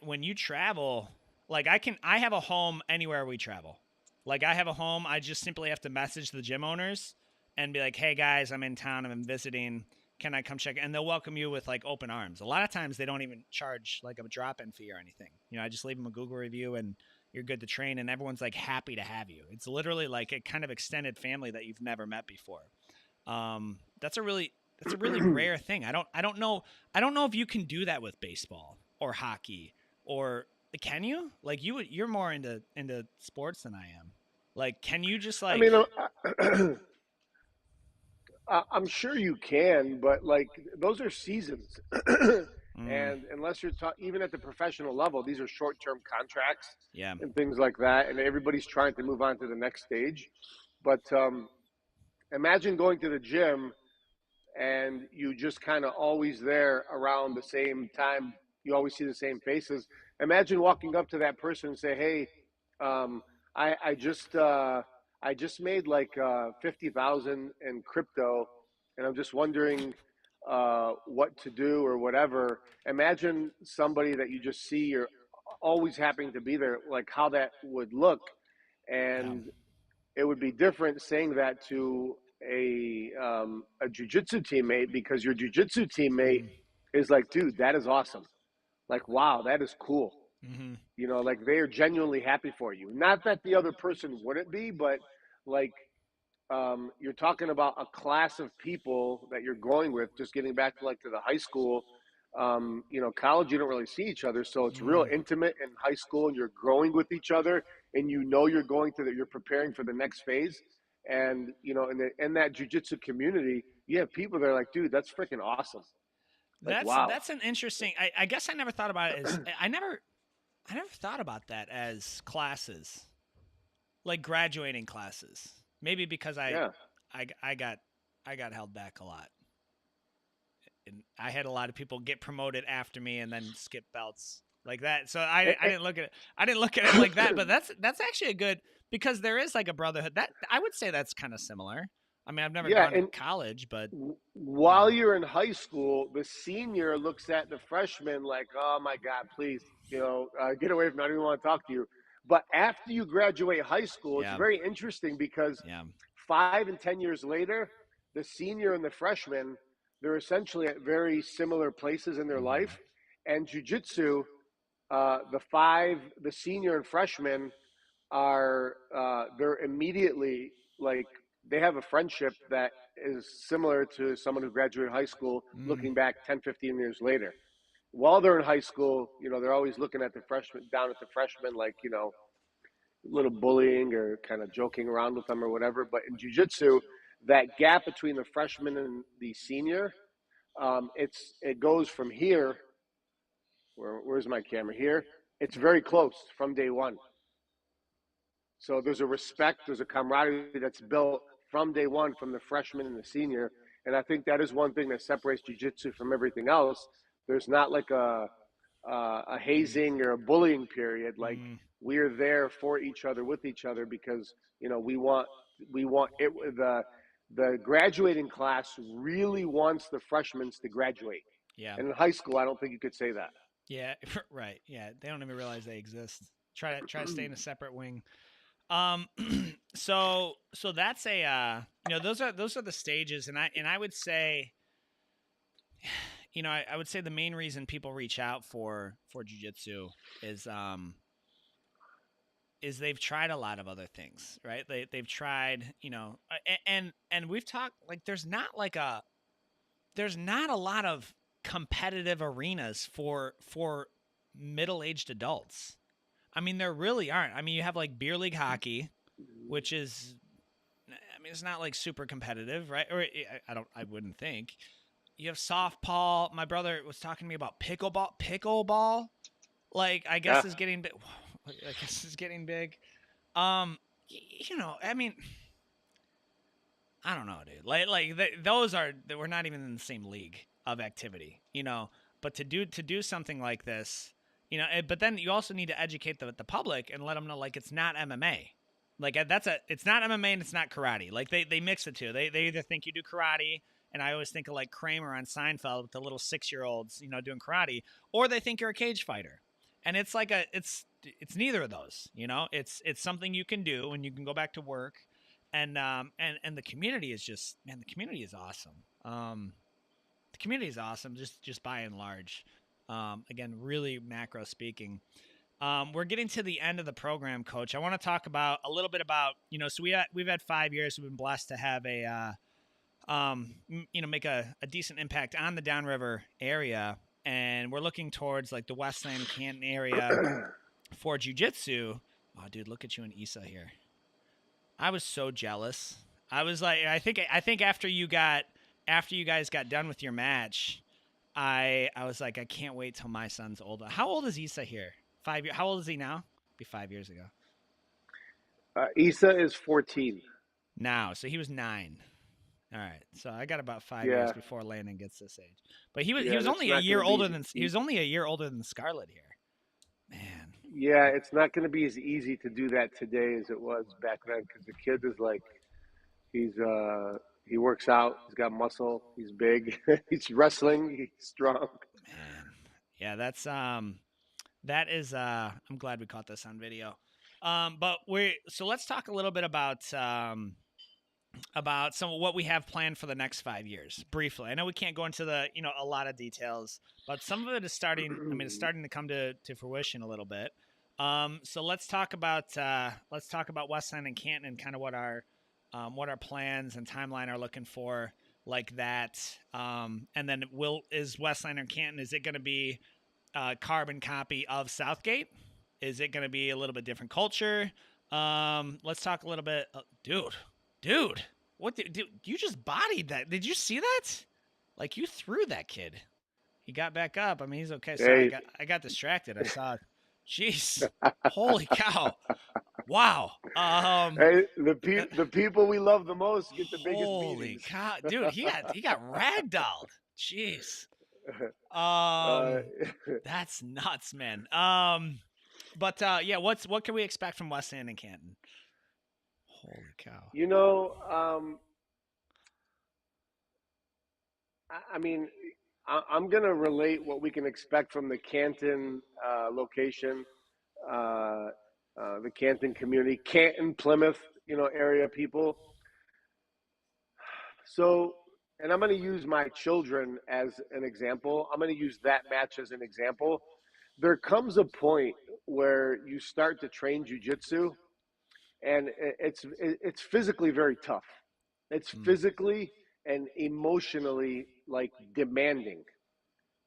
when you travel, like I have a home anywhere we travel. Like I have a home, I just simply have to message the gym owners and be like, "Hey guys, I'm in town, I'm visiting. Can I come check?" And they'll welcome you with like open arms. A lot of times they don't even charge like a drop-in fee or anything. I just leave them a Google review and you're good to train, and everyone's like happy to have you. It's literally like a kind of extended family that you've never met before. That's a really rare thing. I don't know if you can do that with baseball or hockey, or can you? Like you're more into sports than I am. Like, can you just I like? mean, I'm sure you can, but like those are seasons, Mm, and unless you're even at the professional level, these are short-term contracts yeah. and things like that, and everybody's trying to move on to the next stage. But imagine going to the gym and you just kind of always there around the same time. You always see the same faces. Imagine walking up to that person and say, "Hey, um, I just made like 50,000 in crypto, and I'm just wondering what to do or whatever." Imagine somebody that you just see, you're always happening to be there, like how that would look, Yeah. and it would be different saying that to a jujitsu teammate, because your jujitsu teammate Mm, is like, "Dude, that is awesome. Like, wow, that is cool." mm-hmm. Like they are genuinely happy for you. Not that the other person wouldn't be, but like you're talking about a class of people that you're going with. Just getting back to like to the high school, college, you don't really see each other, so it's real Mm, intimate in high school, and you're growing with each other, and you're going to that, you're preparing for the next phase, and in that jujitsu community, you have people that are like, "Dude, that's freaking awesome." Like, wow. that's an interesting. I guess I never thought about it as I never thought about that as classes, like graduating classes. Maybe because Yeah. I, I got I got held back a lot. And I had a lot of people get promoted after me and then skip belts like that. So I didn't look at it. I didn't look at it like that. But that's actually a good, because there is like a brotherhood that I would say that's kind of similar. I mean, I've never Yeah, gone to and college, but you while know, you're in high school, the senior looks at the freshman like, "Oh my God, please, get away from me. I don't even want to talk to you." But after you graduate high school, it's Yeah. very interesting because Yeah. 5 and 10 years later, the senior and the freshman, they're essentially at very similar places in their Hmm. life. And jujitsu, the senior and freshman are they're immediately like they have a friendship that is similar to someone who graduated high school Mm. looking back 10, 15 years later. While they're in high school, they're always looking at the freshmen down at the freshmen like, little bullying or kind of joking around with them or whatever. But in jiu-jitsu, that gap between the freshman and the senior, it goes from here. Where's my camera? Here. It's very close from day one. So there's a respect, there's a camaraderie that's built from day one from the freshman and the senior. And I think that is one thing that separates jiu-jitsu from everything else. There's not like a Mm. hazing or a bullying period. Like Mm. we're there for each other, with each other, because we want it. The graduating class really wants the freshmen to graduate. Yeah. And in high school, I don't think you could say that. Yeah. Right. Yeah. They don't even realize they exist. Try to stay in a separate wing. Um. So that's a those are the stages, and I would say, I would say the main reason people reach out for jujitsu is is they've tried a lot of other things, right? They've tried, and we've talked, like, there's not a lot of competitive arenas for middle-aged adults. I mean, there really aren't. I mean, you have like beer league hockey, which is, I mean, it's not like super competitive, right? Or I wouldn't think. You have softball. My brother was talking to me about pickleball. Pickleball, like, I guess Yeah. is getting big. I guess is getting big. Um, I mean, I don't know, dude. Those are, we're not even in the same league of activity, But to do something like this, but then you also need to educate the public and let them know, like, it's not MMA. Like, it's not MMA and it's not karate. Like, they mix the two. They either think you do karate, and I always think of like Kramer on Seinfeld with the little 6-year-olds, doing karate, or they think you're a cage fighter. And it's like it's neither of those, It's something you can do and you can go back to work, and the community is just, man, the community is awesome. The community is awesome, just by and large. Again, really macro speaking. We're getting to the end of the program, Coach. I want to talk about a little bit about, so we've had 5 years. We've been blessed to have make a decent impact on the downriver area, and we're looking towards like the Westland Canton area for jiu-jitsu. Oh, dude, look at you and Issa here. I was so jealous. I was like, I think after you guys got done with your match, I was like, I can't wait till my son's older. How old is Issa here? 5 years. How old is he now? Be 5 years ago. Issa is 14. Now, so he was 9. All right, so I got about 5 years Yeah. before Landon gets this age. But he was That's only a not year going to older be. than he was only a year older than Scarlett here. Man. Yeah, it's not going to be as easy to do that today as it was back then because the kid is like he works out, he's got muscle, he's big, he's wrestling, he's strong. Man. Yeah, that is I'm glad we caught this on video. But let's talk a little bit about some of what we have planned for the next 5 years briefly. I know we can't go into a lot of details, but some of it is starting. I mean, it's starting to come to fruition a little bit. So let's talk about Westland and Canton and kind of what our plans and timeline are looking for, like that. And then is Westland and Canton, is it going to be a carbon copy of Southgate? Is it going to be a little bit different culture? Let's talk a little bit, dude. What did you just bodied that? Did you see that? Like, you threw that kid. He got back up. I mean, he's okay. Sorry, Hey, I got distracted. I saw it. Jeez. Holy cow. Wow. hey, Uh, the people we love the most get the biggest Holy beatings. cow. Dude, he got ragdolled. Jeez. uh, That's nuts, man. But yeah, what can we expect from West End and Canton? Holy cow. you know, I mean, I'm going to relate what we can expect from the Canton location. Uh, the Canton community, Canton, Plymouth, area people. So, and I'm going to use my children as an example. I'm going to use that match as an example. There comes a point where you start to train jujitsu, and it's physically very tough. It's Mm, physically and emotionally like demanding.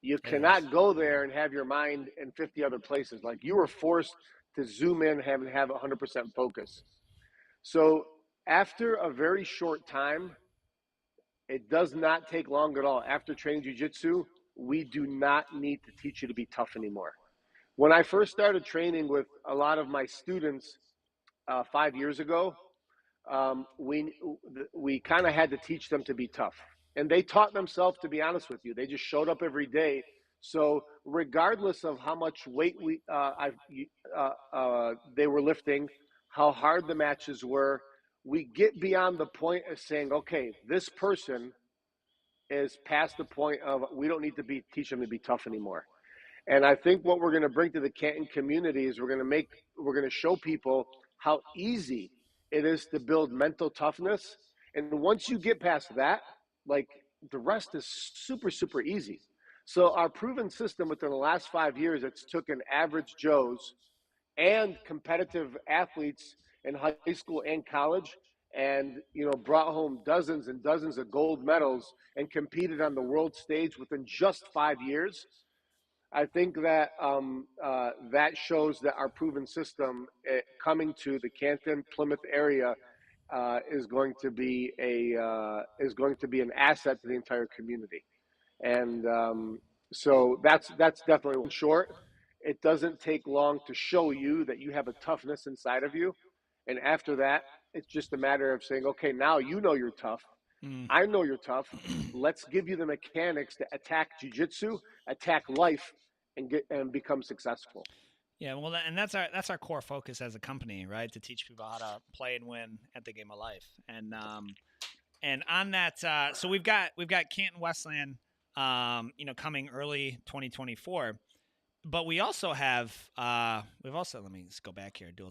You it is. cannot go there and have your mind in 50 other places. Like you were forced to zoom in and have 100% focus. So after a very short time, it does not take long at all. After training jujitsu, we do not need to teach you to be tough anymore. When I first started training with a lot of my students 5 years ago, we kind of had to teach them to be tough, and they taught themselves. To be honest with you, they just showed up every day. So regardless of how much weight they were lifting, how hard the matches were, we get beyond the point of saying, okay, this person is past the point of we don't need to teach them to be tough anymore. And I think what we're going to bring to the Canton community is we're going to show people how easy it is to build mental toughness. And once you get past that, like the rest is super, super easy. So our proven system within the last 5 years, it's took an average Joe's and competitive athletes in high school and college, and brought home dozens and dozens of gold medals and competed on the world stage within just 5 years. I think that that shows that our proven system coming to the Canton, Plymouth area is going to be an asset to the entire community. And so that's definitely short. It doesn't take long to show you that you have a toughness inside of you, and after that, it's just a matter of saying, okay, now you know you're tough. Mm. I know you're tough. Let's give you the mechanics to attack jujitsu, attack life, and become successful. Yeah, well, and that's our core focus as a company, right? To teach people how to play and win at the game of life, and on that, so we've got Canton Westland, coming early 2024, but we also have we've also let me just go back here. Do a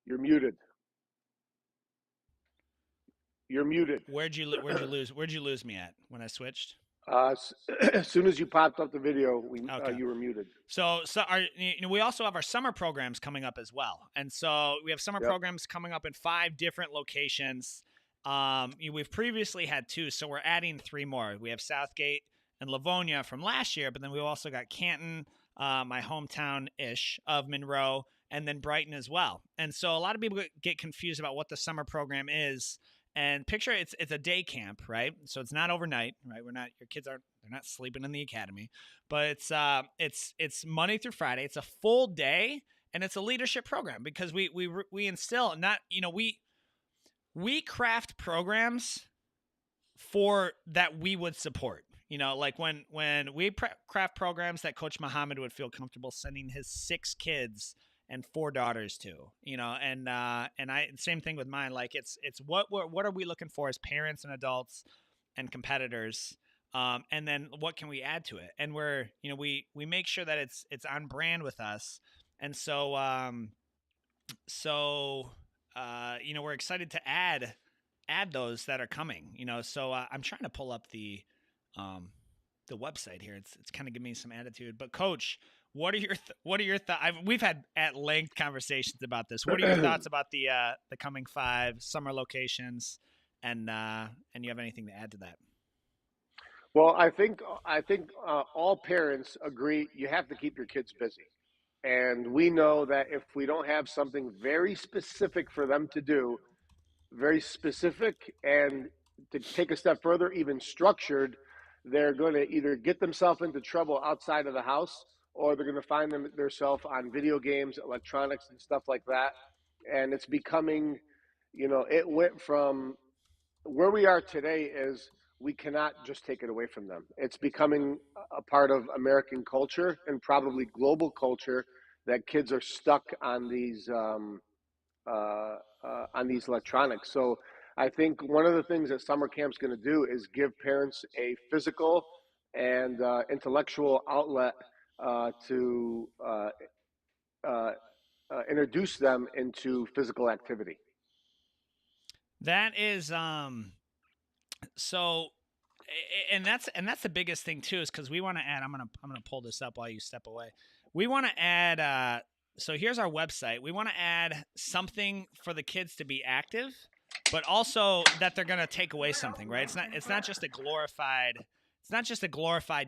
You're muted. You're muted. where'd you lose me at when I switched? As soon as you popped up the video, Okay. you were muted. We also have our summer programs coming up as well, and so we have summer Yep. programs coming up in 5 different locations. We've previously had 2, so we're adding 3 more. We have Southgate and Livonia from last year, but then we've also got Canton, my hometown ish of Monroe, and then Brighton as well. And so a lot of people get confused about what the summer program is. And picture it's a day camp, right? So it's not overnight, right? Your kids aren't they're not sleeping in the academy, but it's Monday through Friday. It's a full day, and it's a leadership program because we instill not we craft programs for that we would support. Like when we craft programs that Coach Muhammad would feel comfortable sending his 6 kids and 4 daughters to. And I same thing with mine. Like it's what are we looking for as parents and adults and competitors, and then what can we add to it? And we make sure that it's on brand with us. And so we're excited to add those that are coming. So I'm trying to pull up the website here. It's kind of giving me some attitude. But Coach, what are your thoughts? We've had at length conversations about this. What are your thoughts about the coming 5 summer locations, and you have anything to add to that? Well, I think all parents agree you have to keep your kids busy, and we know that if we don't have something very specific for them to do, very specific, and to take a step further, even structured, they're going to either get themselves into trouble outside of the house, or they're going to find themselves on video games, electronics, and stuff like that. And it's becoming, it went from where we are today is we cannot just take it away from them. It's becoming a part of American culture and probably global culture that kids are stuck on these on these electronics. So I think one of the things that summer camp's going to do is give parents a physical and intellectual outlet to uh, introduce them into physical activity. That is so and that's the biggest thing too, is because we want to add, I'm gonna pull this up while you step away. We want to add so here's our website. We want to add something for the kids to be active, but also that they're gonna take away something, right? It's not just a glorified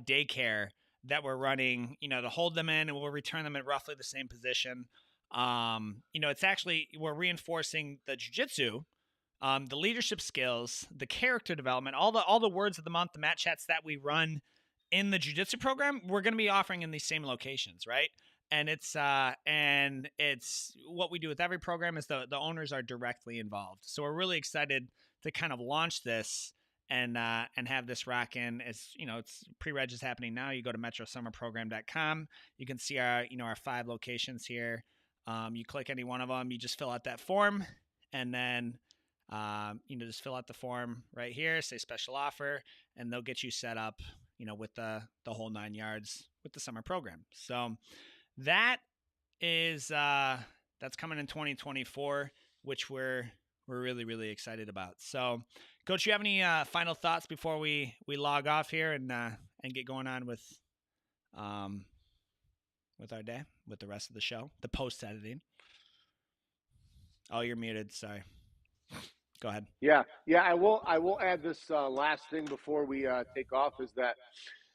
daycare that we're running, to hold them in and we'll return them in roughly the same position. It's actually, we're reinforcing the jiu-jitsu, the leadership skills, the character development, all the words of the month, the mat chats that we run in the jiu-jitsu program, we're going to be offering in these same locations, right? And it's what we do with every program is the owners are directly involved. So we're really excited to kind of launch this and have this rock in. It's pre-reg is happening now. You go to metrosummerprogram.com. You can see our 5 locations here. You click any one of them, you just fill out that form, and then just fill out the form right here, say special offer, and they'll get you set up, with the whole 9 yards with the summer program. So that is that's coming in 2024, which we're really, really excited about. So, Coach, you have any final thoughts before we log off here and get going on with our day, with the rest of the show, the post editing? Oh, you're muted. Sorry. Go ahead. Yeah, yeah. I will add this last thing before we take off is that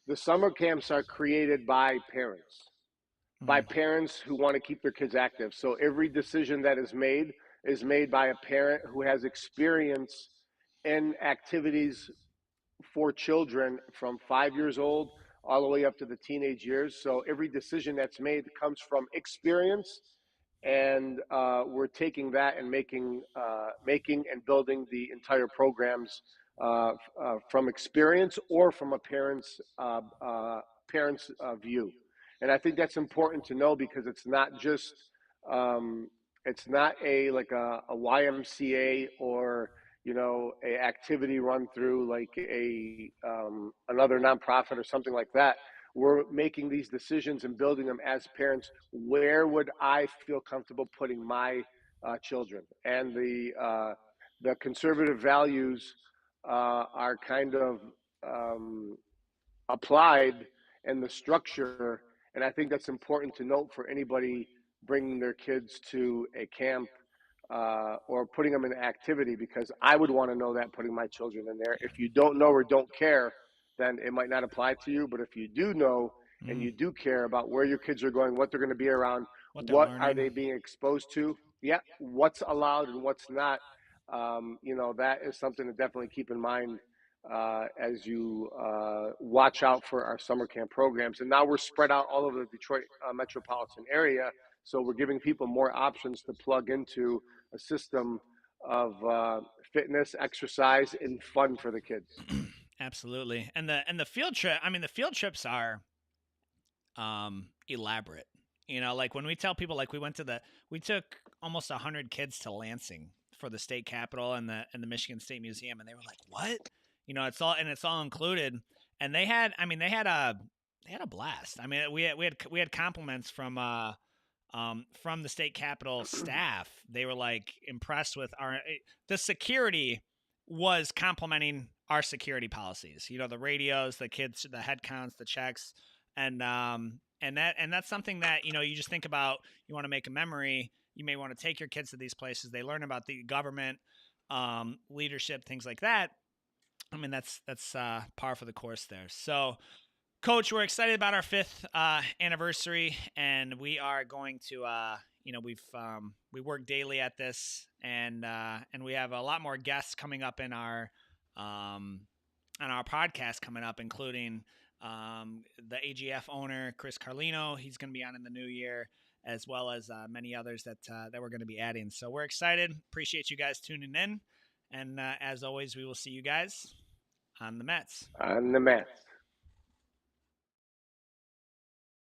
the summer camps are created by parents who want to keep their kids active. So every decision that is made by a parent who has experience in activities for children from 5 years old all the way up to the teenage years. So every decision that's made comes from experience, and we're taking that and making and building the entire programs from experience or from a parent's view. And I think that's important to know because it's not just it's not a YMCA or a activity run through like a another nonprofit or something like that. We're making these decisions and building them as parents. Where would I feel comfortable putting my children? And the conservative values are kind of applied in the structure. And I think that's important to note for anybody bringing their kids to a camp or putting them in activity, because I would want to know that putting my children in there. If you don't know or don't care, then it might not apply to you. But if you do know and you do care about where your kids are going, what they're going to be around, What they're what are learning. they being exposed to? Yeah, what's allowed and what's not. That is something to definitely keep in mind as you watch out for our summer camp programs. And now we're spread out all over the Detroit metropolitan area. So we're giving people more options to plug into a system of fitness, exercise, and fun for the kids. Absolutely. And the field trip, I mean, the field trips are elaborate. Like when we tell people, like we took almost 100 kids to Lansing for the state capitol and the Michigan State Museum, and they were like, "What?" It's all included. And they had a blast. I mean, we had compliments from the state capitol staff. They were like impressed with the security was complimenting our security policies. The radios, the kids, the head counts, the checks, and that's something that you just think about. You want to make a memory. You may want to take your kids to these places. They learn about the government, leadership, things like that. I mean, that's par for the course there. So, Coach, we're excited about our 5th anniversary, and we are going to, we work daily at this, and we have a lot more guests coming up in our on our podcast coming up, including the AGF owner Chris Carlino. He's going to be on in the new year, as well as many others that we're going to be adding. So we're excited. Appreciate you guys tuning in, and as always, we will see you guys on the mats. On the mats.